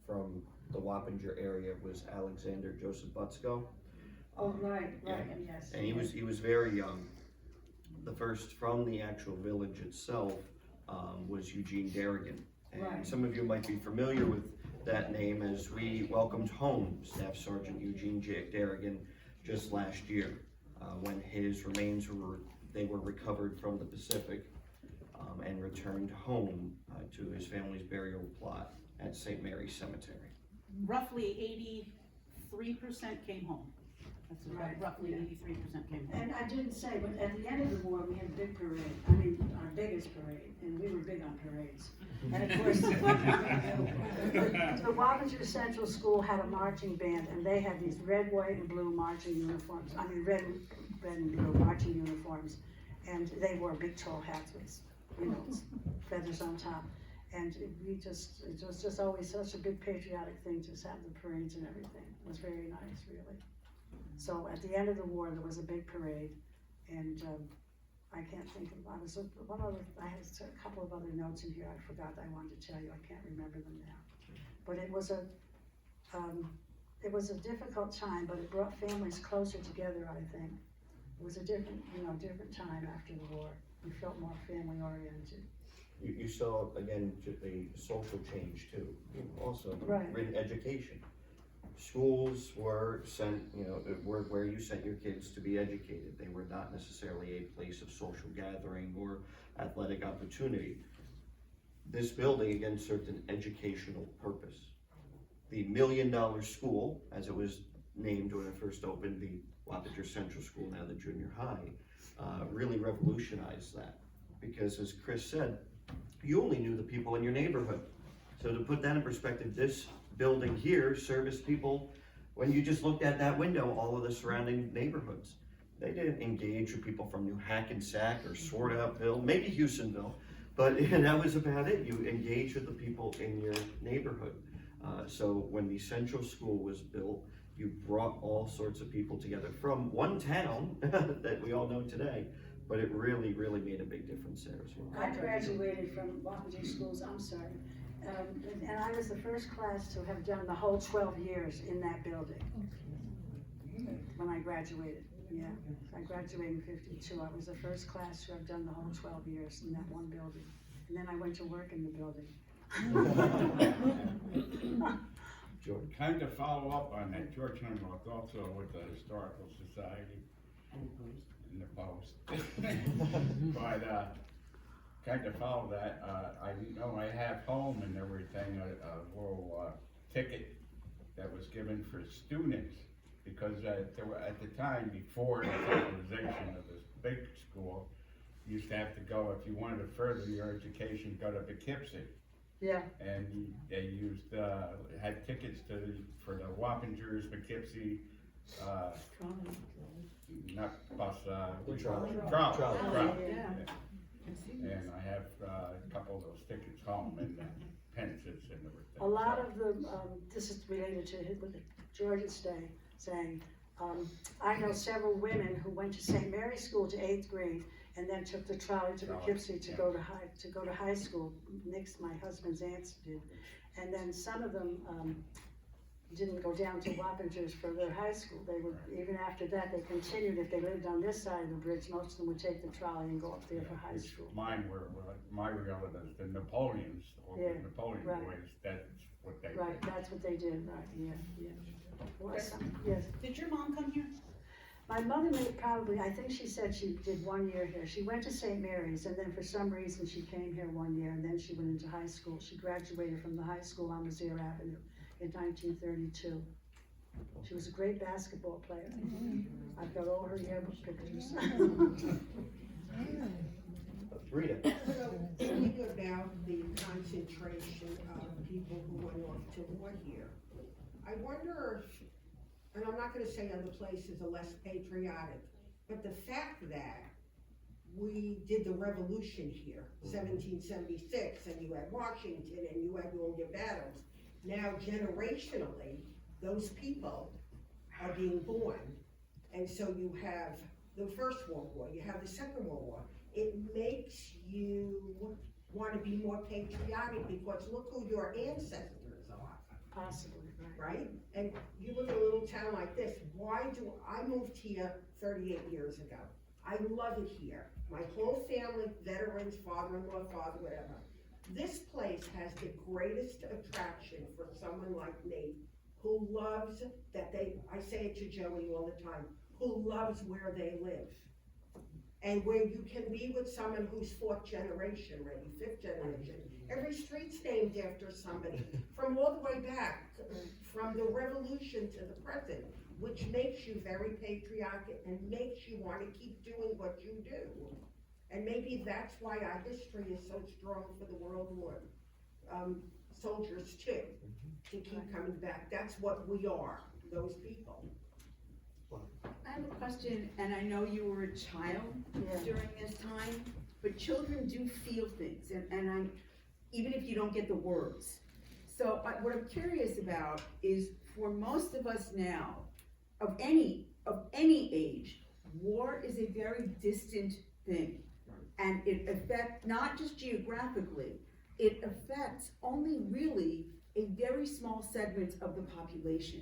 from the Wappinger area was Alexander Joseph Butsko. Oh, right, and yes. And he was very young. The first from the actual village itself was Eugene Darrigan. And some of you might be familiar with that name, as we welcomed home Staff Sergeant Eugene Darrigan just last year, when his remains were recovered from the Pacific and returned home to his family's burial plot at St. Mary's Cemetery. Roughly 83% came home. That's right. Roughly 83% came home. And I didn't say, but at the end of the war, we had a big parade. I mean, our biggest parade, and we were big on parades. And of course, the Wappinger Central School had a marching band, and they had these red, white, and blue marching uniforms. I mean, red and blue marching uniforms, and they wore big tall hats with, feathers on top. And it was just always such a big patriotic thing to have the parades and everything. It was very nice, really. So at the end of the war, there was a big parade, and I can't think of, I had a couple of other notes in here I forgot I wanted to tell you. I can't remember them now. But it was a difficult time, but it brought families closer together, I think. It was a different time after the war. We felt more family oriented. You saw, again, a social change too, also in education. Schools were sent, were where you sent your kids to be educated. They were not necessarily a place of social gathering or athletic opportunity. This building, again, served an educational purpose. The $1 million school, as it was named when it first opened, the Wappinger Central School, now the junior high, really revolutionized that. Because as Chris said, you only knew the people in your neighborhood. So to put that in perspective, this building here serviced people, when you just looked at that window, all of the surrounding neighborhoods. They didn't engage with people from New Hackensack or Sword Out Hill, maybe Houstonville, but that was about it. You engage with the people in your neighborhood. So when the central school was built, you brought all sorts of people together from one town that we all know today, but it really, really made a big difference there as well. I graduated from Wappingers Schools, I'm sorry, and I was the first class to have done the whole 12 years in that building. When I graduated, yeah, I graduated in '52, I was the first class to have done the whole 12 years in that one building. And then I went to work in the building. George? Kind of follow up on that, George Hemlock, also with the Historical Society and the Post. But, kind of follow that, I know I have home and everything, a little, ticket that was given for students, because there were, at the time, before the centralization of this big school, you used to have to go, if you wanted to further your education, go to Poughkeepsie. Yeah, And they used, had tickets for the Wappingers, Poughkeepsie, not bus, Trolley. trolley. yeah. And I have a couple of those tickets home and pencils and everything. A lot of the, this is related to what George is saying, I know several women who went to St. Mary's School to 8th grade and then took the trolley to Poughkeepsie to go to high school. Nick's, my husband's aunts did. And then some of them, didn't go down to Wappingers for their high school. They would, even after that, they continued, if they lived on this side of the bridge, most of them would take the trolley and go up there for high school. Mine were my relatives, the Napoleons, or Yeah, the Napoleon right. boys, that's what they Right, did. that's what they did, right, yeah. Yes. Did your mom come here? My mother made probably, I think she said she did 1 year here. She went to St. Mary's, and then for some reason she came here 1 year, and then she went into high school. She graduated from the high school on Mizzier Avenue in 1932. She was a great basketball player. I've got all her yearbook pictures. Rita? So, thinking about the concentration of people who went off to war here, I wonder if, and I'm not gonna say other places are less patriotic, but the fact that we did the revolution here, 1776, and you had Washington, and you had all your battles. Now generationally, those people are being born, and so you have the First World War, you have the Second World War. It makes you wanna be more patriotic, because look who your ancestors are. Possibly, right. Right? And you live in a little town like this, I moved here 38 years ago. I love it here. My whole family, veterans, father-in-law, father, whatever. This place has the greatest attraction for someone like me, who loves I say it to Joey all the time, who loves where they live. And where you can be with someone who's 4th generation already, 5th generation. Every street's named after somebody, from all the way back, from the revolution to the present, which makes you very patriotic and makes you want to keep doing what you do. And maybe that's why our history is so strong for the World War soldiers too, to keep coming back. That's what we are, those people. I have a question, and I know you were a child Yeah. during this time, but children do feel things, and even if you don't get the words. So what I'm curious about is, for most of us now, of any age, war is a very distant thing. And it affects, not just geographically, it affects only really a very small segment of the population.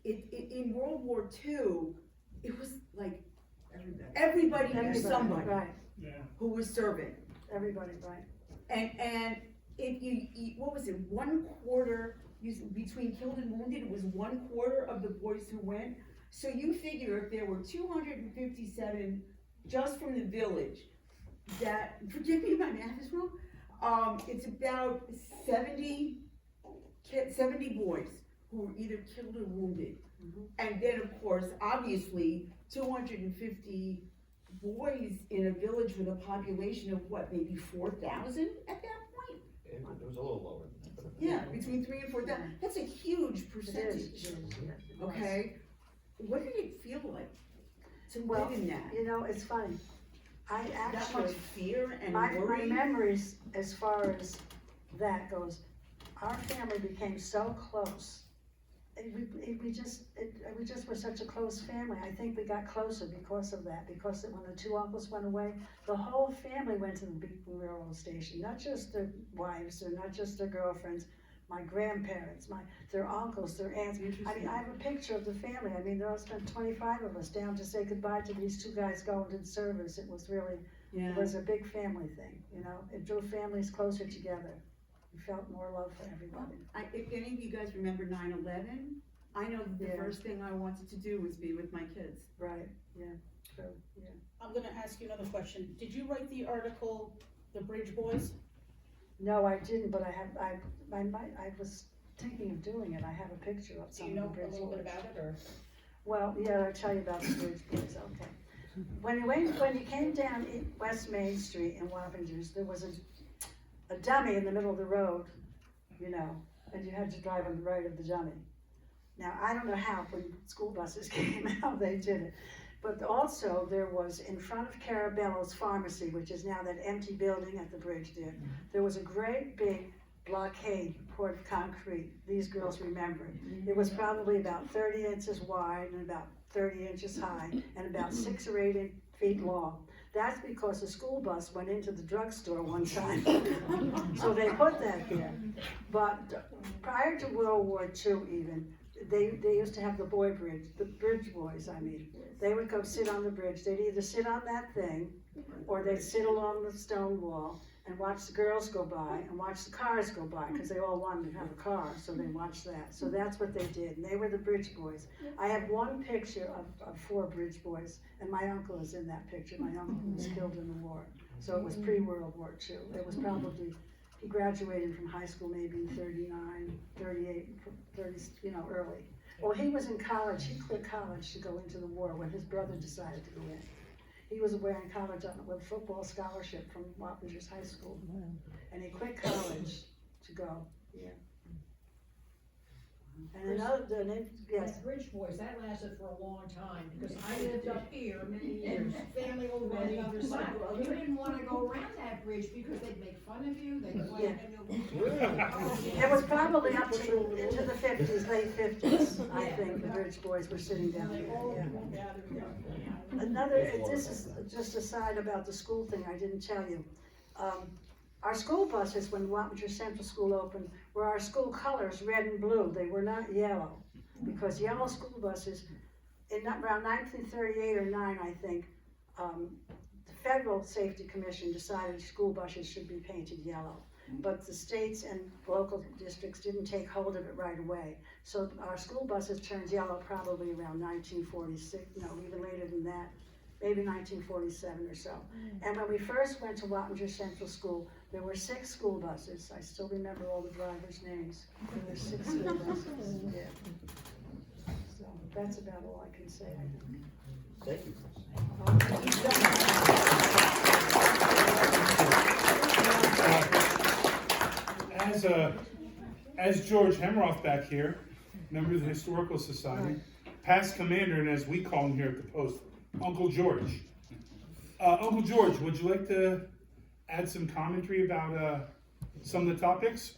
In World War II, it was like everybody knew somebody Right, who was serving. everybody, right. And if you, what was it, 1/4, between killed and wounded, it was 1/4 of the boys who went. So you figure if there were 257 just from the village, that, forgive me if my math is wrong, it's about 70 boys who were either killed or wounded. And then, of course, obviously, 250 boys in a village with a population of what, maybe 4,000 at that point? It was a little lower. Yeah, between 3,000 and 4,000, that's a huge It percentage, is, yeah. okay? What did it feel like to Well, live in that? you know, it's funny. I That much actually, fear and my worry? memories as far as that goes, our family became so close. We just were such a close family. I think we got closer because of that, because when the two uncles went away, the whole family went to the Beacon Railroad Station, not just their wives, or not just their girlfriends, my grandparents, their uncles, their aunts. I mean, I have a picture of the family. I mean, there was 25 of us down to say goodbye to these two guys going to the service. It was really, Yeah. it was a big family thing, you know? It drew families closer together. We felt more love for everybody. If any of you guys remember 9/11, I know the Yeah. first thing I wanted to do was be with my kids. Right, yeah, true, yeah. I'm gonna ask you another question. Did you write the article, The Bridge Boys? No, I didn't, but I was thinking of doing it. I have a picture of Do some you of know the a bridge little bit boys. about it, or? Well, yeah, I'll tell you about the bridge boys, okay. When you came down West Main Street in Wappingers, there was a dummy in the middle of the road, you know, and you had to drive on the right of the dummy. Now, I don't know how, when school buses came out, they did it. But also, there was, in front of Carabello's Pharmacy, which is now that empty building at the bridge there was a great big blockade poured of concrete. These girls remember it. It was probably about 30 inches wide and about 30 inches high and about 6 or 8 feet long. That's because a school bus went into the drugstore one time. So they put that there. But prior to World War II even, they used to have the bridge boys, I mean. They would go sit on the bridge. They'd either sit on that thing, or they'd sit along the stone wall and watch the girls go by and watch the cars go by, because they all wanted to have a car, so they watched that. So that's what they did, and they were the bridge boys. I have one picture of 4 bridge boys, and my uncle is in that picture. My uncle was killed in the war, so it was pre-World War II. It was probably, he graduated from high school maybe in 39, 38, 30, you know, early. Well, he was in college. He quit college to go into the war when his brother decided to go in. He was away in college with a football scholarship from Wappingers High School. And he quit college to go, yeah. And yes, That Bridge Boys, that lasted for a long time, because I lived up here many years, family over on the other side. You didn't wanna go around that bridge because they'd make fun of you, they'd play it was probably up to into the 50s, late 50s, I think, the bridge boys were sitting down They there, all yeah. gathered there. Another, this is just a side about the school thing I didn't tell you. Our school buses, when Wappinger Central School opened, were our school colors, red and blue. They were not yellow, because yellow school buses, in around 1938 or 9, I think, the Federal Safety Commission decided school buses should be painted yellow. But the states and local districts didn't take hold of it right away. So our school buses turned yellow probably around 1946, no, even later than that, maybe 1947 or so. And when we first went to Wappinger Central School, there were 6 school buses. I still remember all the drivers' names. There were 6 school buses, yeah. So that's about all I can say, I think. Thank you. As George Hemroth back here, member of the Historical Society, past commander, and as we call him here at the Post, Uncle George. Uncle George, would you like to add some commentary about some of the topics,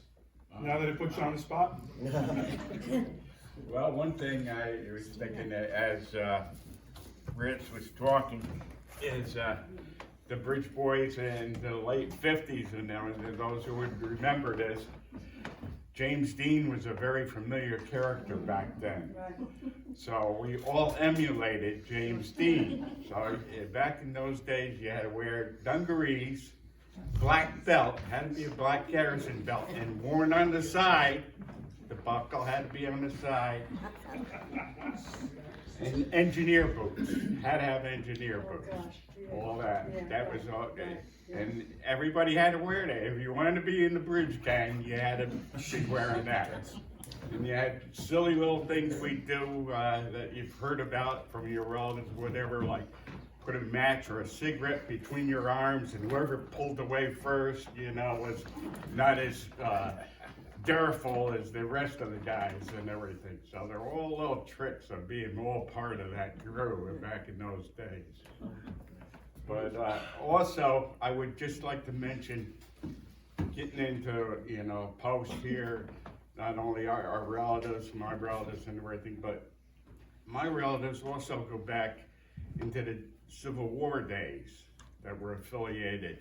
now that I put you on the spot? Well, one thing I was thinking that as Rich was talking is the Bridge Boys in the late 50s, and those who would remember this, James Dean was a very familiar character back then. Right. So we all emulated James Dean. So back in those days, you had to wear dungarees, black belt, had to be a black Garrison belt, and worn on the side. The buckle had to be on the side. And engineer boots, had to have engineer Oh, boots. gosh, yeah. All that, Yeah, that was all, right, yeah. and everybody had to wear that. If you wanted to be in the bridge gang, you had to be wearing that. And you had silly little things we do that you've heard about from your relatives, whatever, like put a match or a cigarette between your arms, and whoever pulled away first, you know, was not as direful as the rest of the guys and everything. So they're all little tricks of being all part of that crew back in those days. But also, I would just like to mention, getting into, you know, Post here, not only our relatives, my relatives and everything, but my relatives also go back into the Civil War days that were affiliated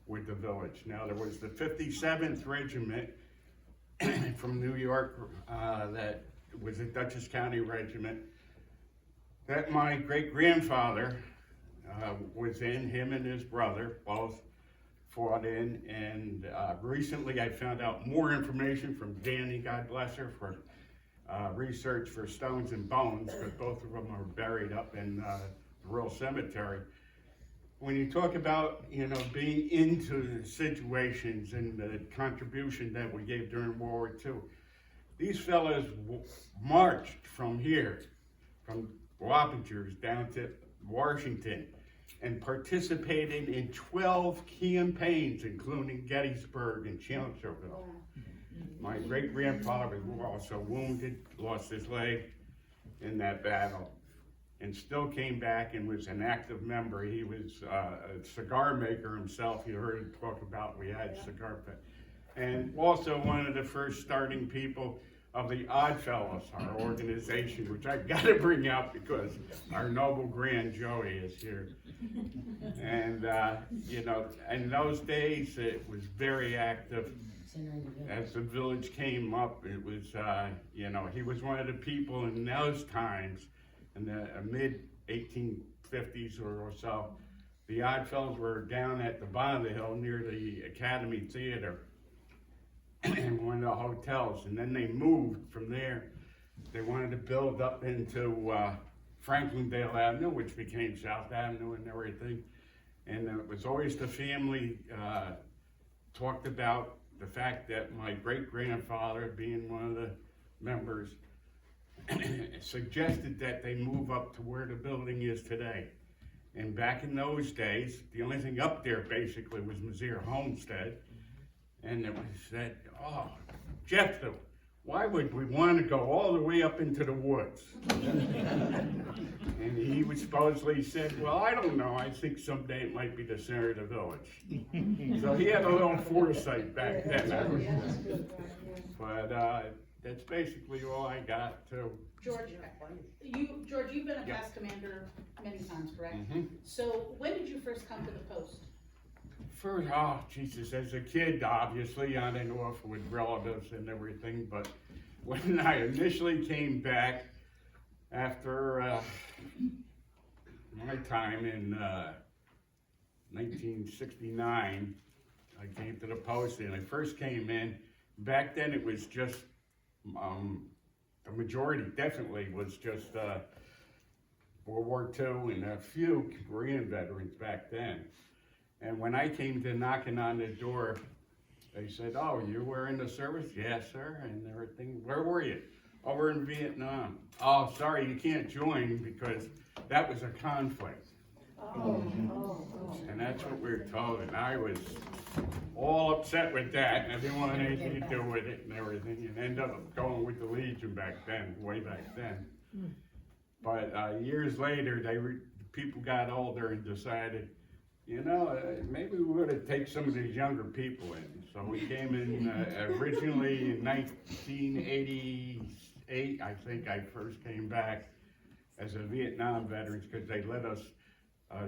with the village. Now, there was the 57th Regiment from New York that was a Dutchess County regiment that my great-grandfather was in, him and his brother both fought in, and recently I found out more information from Danny, God bless her, for research for Stones and Bones, but both of them are buried up in the rural cemetery. When you talk about, you know, being into situations and the contribution that we gave during World War II, these fellas marched from here, from Wappingers down to Washington, and participated in 12 campaigns, including Gettysburg and Chancellorsville. My great-grandfather was also wounded, lost his leg in that battle, and still came back and was an active member. He was a cigar maker himself. You heard him talk about, we had cigar pit. And also one of the first starting people of the Oddfellows, our organization, which I've got to bring out because our noble grand Joey is here. And, you know, in those days, it was very active. As the village came up, it was, you know, he was one of the people in those times, in the mid-1850s or so. The Oddfellows were down at the bottom of the hill near the Academy Theater in one of the hotels, and then they moved from there. They wanted to build up into Franklandale Avenue, which became South Avenue and everything. And it was always the family talked about the fact that my great-grandfather, being one of the members, suggested that they move up to where the building is today. And back in those days, the only thing up there basically was Mizzier Homestead. And it was said, oh, Jeff, why would we want to go all the way up into the woods? And he was supposedly said, well, I don't know, I think someday it might be the center of the village. So he had a little foresight back then. But that's basically all I got too. George, you've been a past commander many times, correct? Mm-hmm. So when did you first come to the post? First, oh Jesus, as a kid, obviously, on and off with relatives and everything, but when I initially came back after my time in 1969, I came to the post, and I first came in. Back then it was just, the majority definitely was just World War II and a few Korean veterans back then. And when I came to knocking on the door, they said, oh, you were in the service? Yes, sir, and everything. Where were you? Oh, we're in Vietnam. Oh, sorry, you can't join because that was a conflict. And that's what we were told, and I was all upset with that, and I didn't want anything to do with it and everything, and ended up going with the Legion back then, way back then. But years later, people got older and decided, you know, maybe we ought to take some of these younger people in. So we came in originally in 1988, I think I first came back as a Vietnam veterans because they let us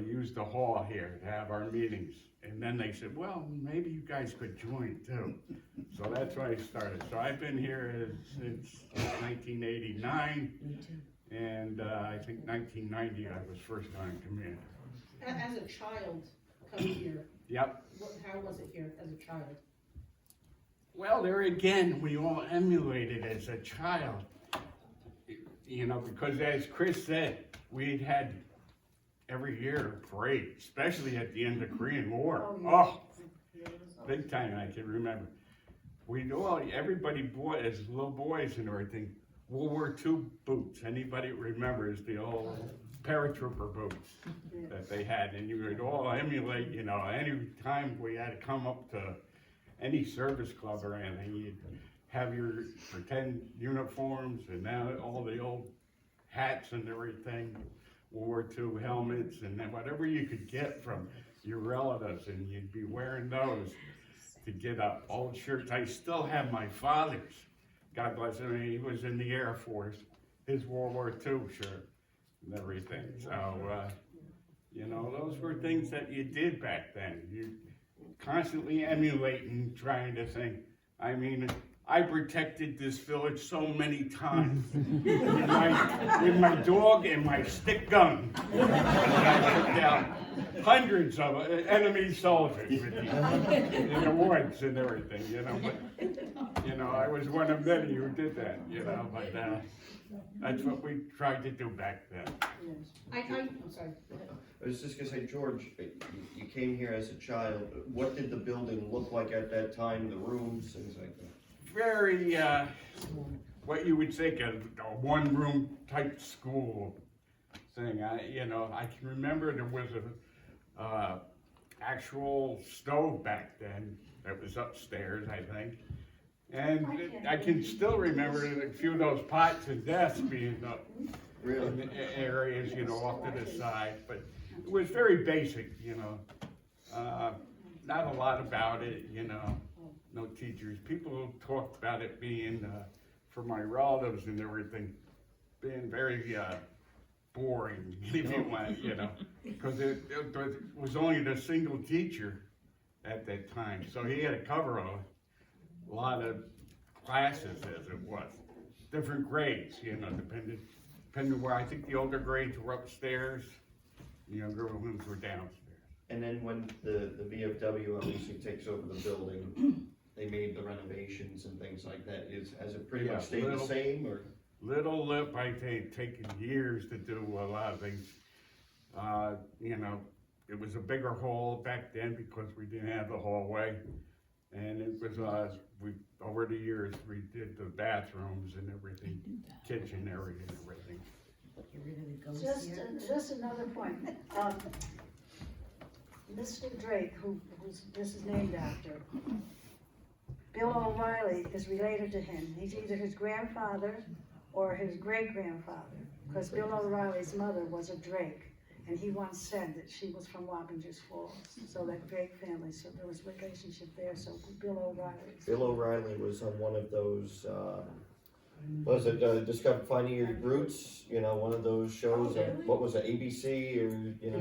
use the hall here to have our meetings. And then they said, well, maybe you guys could join too. So that's why I started. So I've been here since 1989. And I think 1990 I was first on command. As a child coming here, Yep. how was it here as a child? Well, there again, we all emulated as a child. You know, because as Chris said, we'd had every year a parade, especially at the end of the Korean War. Oh, big time, I can remember. Everybody bought, as little boys and everything, World War II boots. Anybody remembers the old paratrooper boots that they had, and you would all emulate, you know, any time we had to come up to any service club or anything, you'd have your pretend uniforms and now all the old hats and everything, World War II helmets and then whatever you could get from your relatives, and you'd be wearing those to get old shirts. I still have my father's, God bless him, he was in the Air Force, his World War II shirt and everything. So, you know, those were things that you did back then. You constantly emulating, trying to think. I mean, I protected this village so many times with my dog and my stick gun. And I took down hundreds of enemy soldiers in the woods and everything, you know. But, you know, I was one of many who did that, you know. But that's what we tried to do back then. I'm sorry. I was just gonna say, George, you came here as a child. What did the building look like at that time, the rooms, things like that? Very, what you would think of a one-room type school thing. You know, I can remember there was a actual stove back then that was upstairs, I think. And I can still remember a few of those pots and desks being up Really? in the areas, you know, off to the side. But it was very basic, you know. Not a lot about it, you know. No teachers. People talked about it being, for my relatives and everything, being very boring, if you want, you know, because it was only the single teacher at that time, so he had to cover a lot of classes as it was, different grades, you know, depending where. I think the older grades were upstairs, the younger ones were downstairs. And then when the VFW obviously takes over the building, they made the renovations and things like that. Has it pretty much stayed the same, or? Little Lip, I think, taken years to do a lot of things. You know, it was a bigger hall back then because we didn't have the hallway. And it was, over the years, we did the bathrooms and everything, kitchen area and everything. Just another point. Mr. Drake, who's this is named after, Bill O'Reilly is related to him. He's either his grandfather or his great-grandfather, because Bill O'Reilly's mother was a Drake, and he once said that she was from Wappingers Falls, so that Drake family, so there was relationship there, so Bill O'Reilly. Bill O'Reilly was on one of those, was it Discover Finding Your Roots? You know, one of those shows, what was it, ABC or, you know,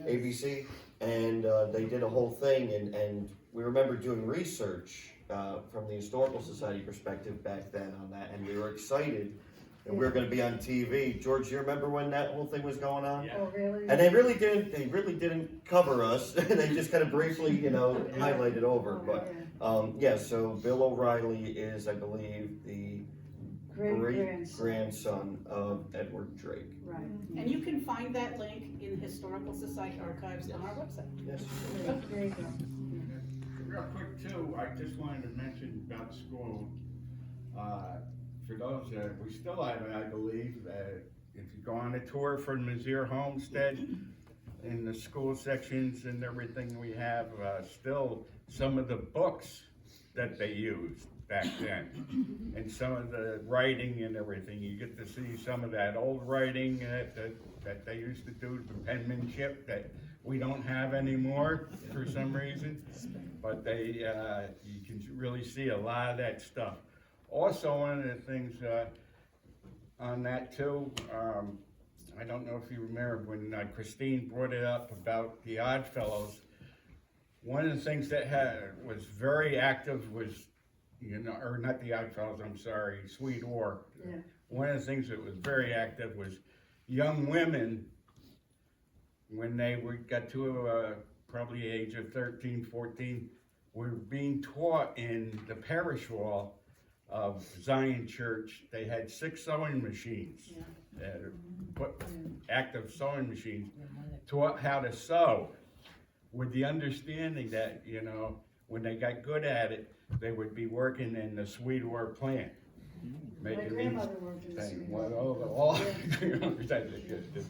ABC? And they did a whole thing, and we remember doing research from the Historical Society perspective back then on that, and we were excited that we were going to be on TV. George, you remember when that whole thing was going on? Oh, really? And they really didn't cover us. They just kind of briefly, you know, highlighted over. But yeah, so Bill O'Reilly is, I believe, the great-grandson of Edward Drake. Right. And you can find that link in the Historical Society archives on our website. Yes. There you go. Real quick too, I just wanted to mention about school. For those that we still have it, I believe, if you go on a tour for Mizzier Homestead, in the school sections and everything, we have still some of the books that they used back then, and some of the writing and everything. You get to see some of that old writing that they used to do, the penmanship that we don't have anymore for some reason, but you can really see a lot of that stuff. Also, one of the things on that too, I don't know if you remember when Christine brought it up about the Oddfellows. One of the things that was very active was, you know, or not the Oddfellows, I'm sorry, Sweet Orr. Yeah. One of the things that was very active was young women, when they got to probably the age of 13, 14, were being taught in the parish hall of Zion Church. They had 6 sewing machines, active sewing machines, taught how to sew, with the understanding that, you know, when they got good at it, they would be working in the Sweet Orr plant. My grandmother worked in the Sweet Orr. All at the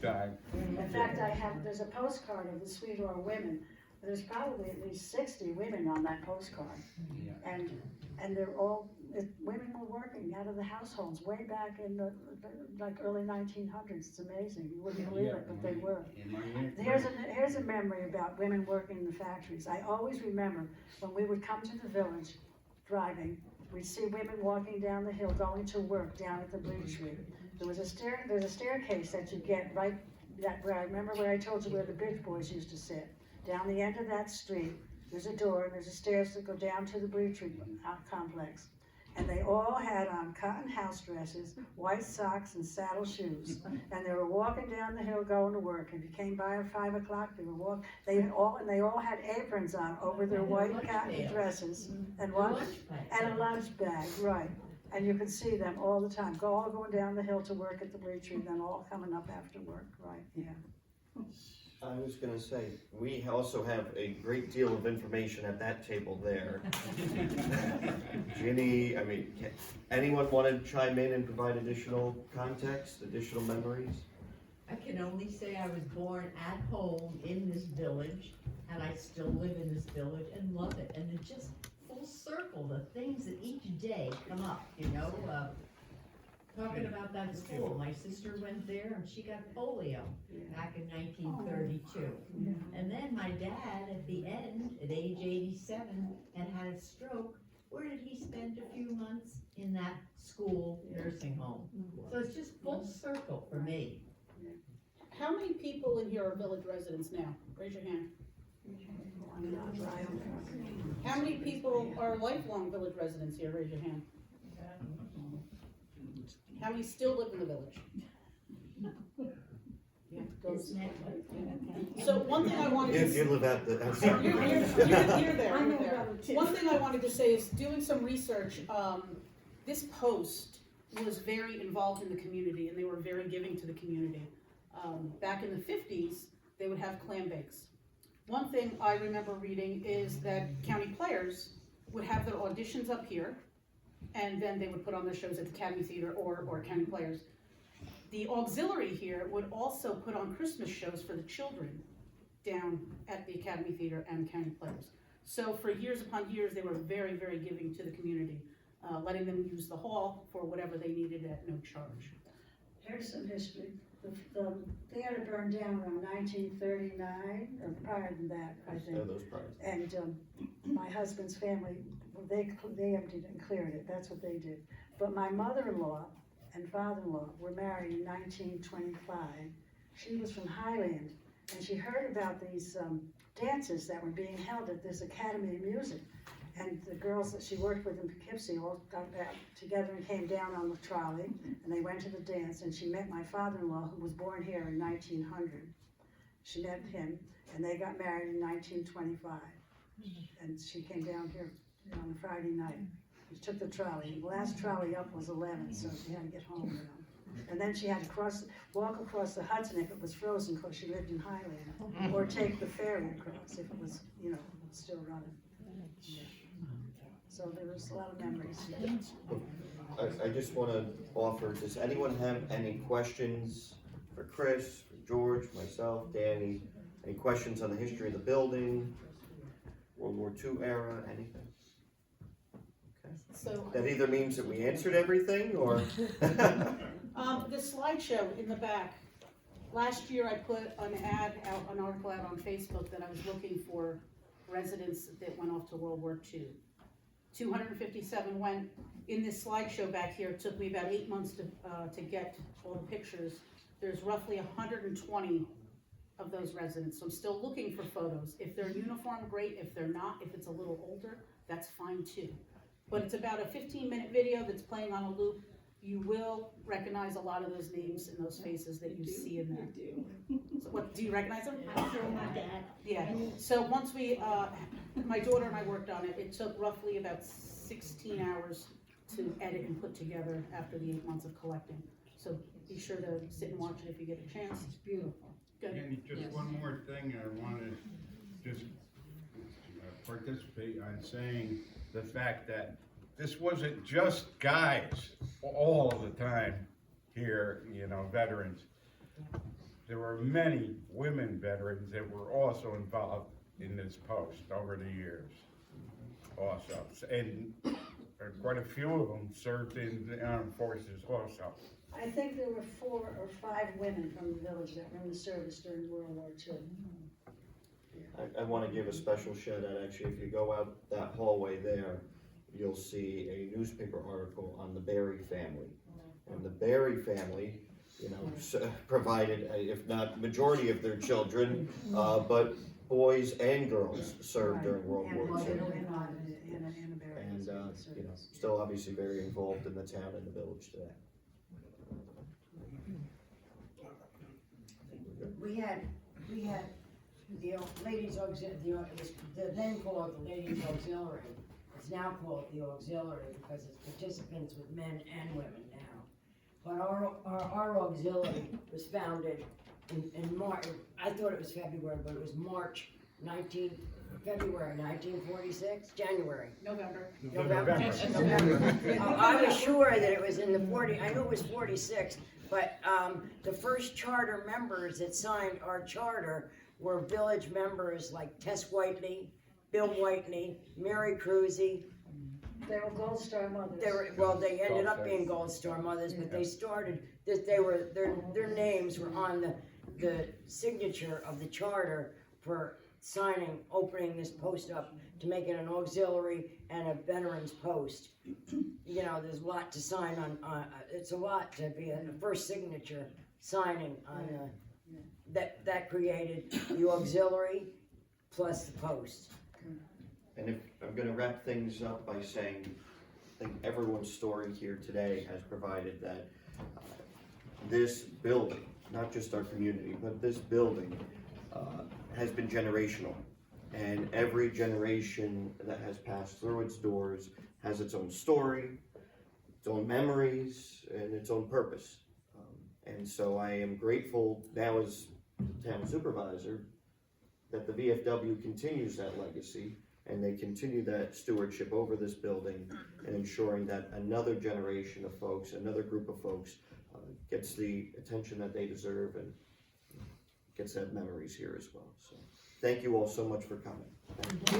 time. In fact, there's a postcard of the Sweet Orr women there's probably at least 60 women on that postcard. Yeah. And they're all, women were working out of the households way back in the like early 1900s. It's amazing. You wouldn't believe it, but they were. In my aunt- Here's a memory about women working in the factories. I always remember when we would come to the village driving, we'd see women walking down the hill going to work down at the bleachery. There's a staircase that you get right, where I remember where I told you where the bridge boys used to sit. Down the end of that street, there's a door and there's a stairs that go down to the bleachery complex. And they all had on cotton house dresses, white socks and saddle shoes. And they were walking down the hill going to work. If you came by at 5 o'clock, they would walk, they all had aprons on over their white cotton dresses. And what? And a lunch bag, right. And you could see them all the time, all going down the hill to work at the bleachery, then all coming up after work, right, yeah. I was gonna say, we also have a great deal of information at that table there. Ginny, I mean, anyone want to chime in and provide additional context, additional memories? I can only say I was born at home in this village, and I still live in this village and love it, and it's just full circle, the things that each day come up, you know, talking about that school, my sister went there and she got polio back in 1932. And then my dad, at the end, at age 87, had had a stroke. Where did he spend a few months? In that school nursing home. So it's just full circle for me. How many people in here are village residents now? Raise your hand. How many people are lifelong village residents here? Raise your hand. How many still live in the village? Yeah, those. So one thing I wanted to. If you live at the. You're there. One thing I wanted to say is doing some research, this post was very involved in the community and they were very giving to the community. Back in the 50s, they would have clam bakes. One thing I remember reading is that county players would have their auditions up here and then they would put on their shows at the Academy Theater or county players. The auxiliary here would also put on Christmas shows for the children down at the Academy Theater and county players. So for years upon years, they were very, very giving to the community, letting them use the hall for whatever they needed at no charge. Here's some history. The theater burned down around 1939, or prior to that, I think. Those priors. And my husband's family, they emptied it and cleared it. That's what they did. But my mother-in-law and father-in-law were married in 1925. She was from Highland, and she heard about these dances that were being held at this Academy of Music. And the girls that she worked with in Poughkeepsie all got back together and came down on the trolley, and they went to the dance, and she met my father-in-law, who was born here in 1900. She met him, and they got married in 1925. And she came down here on a Friday night. She took the trolley. The last trolley up was 11, so she had to get home, you know. And then she had to walk across the Hudson if it was frozen, because she lived in Highland, or take the ferry across if it was, you know, still running. Yeah. So there was a lot of memories. I just want to offer, does anyone have any questions for Chris, for George, myself, Danny? Any questions on the history of the building, World War II era, anything? Okay. So That either means that we answered everything, or? the slideshow in the back. Last year I put an article out on Facebook that I was looking for residents that went off to World War II. 257 went. In this slideshow back here, it took me about 8 months to get all the pictures. There's roughly 120 of those residents, so I'm still looking for photos. If they're in uniform, great. If they're not, if it's a little older, that's fine too. But it's about a 15-minute video that's playing on a loop. You will recognize a lot of those names and those faces that you see in there. So what, do you recognize them? I'm sure my dad. Yeah, so once we, my daughter and I worked on it, it took roughly about 16 hours to edit and put together after the 8 months of collecting. So be sure to sit and watch it if you get a chance. It's beautiful. Good. And just one more thing, I wanted to just participate on saying the fact that this wasn't just guys all the time here, you know, veterans. There were many women veterans that were also involved in this post over the years also. And quite a few of them served in the armed forces also. I think there were 4 or 5 women from the village that were in the service during World War II. I want to give a special shout out, actually, if you go out that hallway there, you'll see a newspaper article on the Berry family. And the Berry family, you know, provided, if not majority of their children, but boys and girls served during World War II. And, you know, still obviously very involved in the town and the village today. We had the ladies auxiliary, the then called the ladies auxiliary. It's now called the auxiliary because it's participants with men and women now. But our auxiliary was founded in March, I thought it was February, but it was February 1946, January. November. November. I was sure that it was in the 40, I knew it was 46, but the first charter members that signed our charter were village members like Tess Whiteley, Bill Whiteley, Mary Cruzy. They were Gold Star mothers. They ended up being Gold Star mothers, but they started, their names were on the signature of the charter for signing, opening this post up to make it an auxiliary and a veterans post. You know, there's a lot to sign on, it's a lot to be a first signature signing on, that created the auxiliary plus the post. And if I'm gonna wrap things up by saying, I think everyone's story here today has provided that this building, not just our community, but this building has been generational. And every generation that has passed through its doors has its own story, its own memories, and its own purpose. And so I am grateful now as town supervisor that the VFW continues that legacy and they continue that stewardship over this building and ensuring that another generation of folks, another group of folks gets the attention that they deserve and gets that memories here as well. So thank you all so much for coming. Thank you.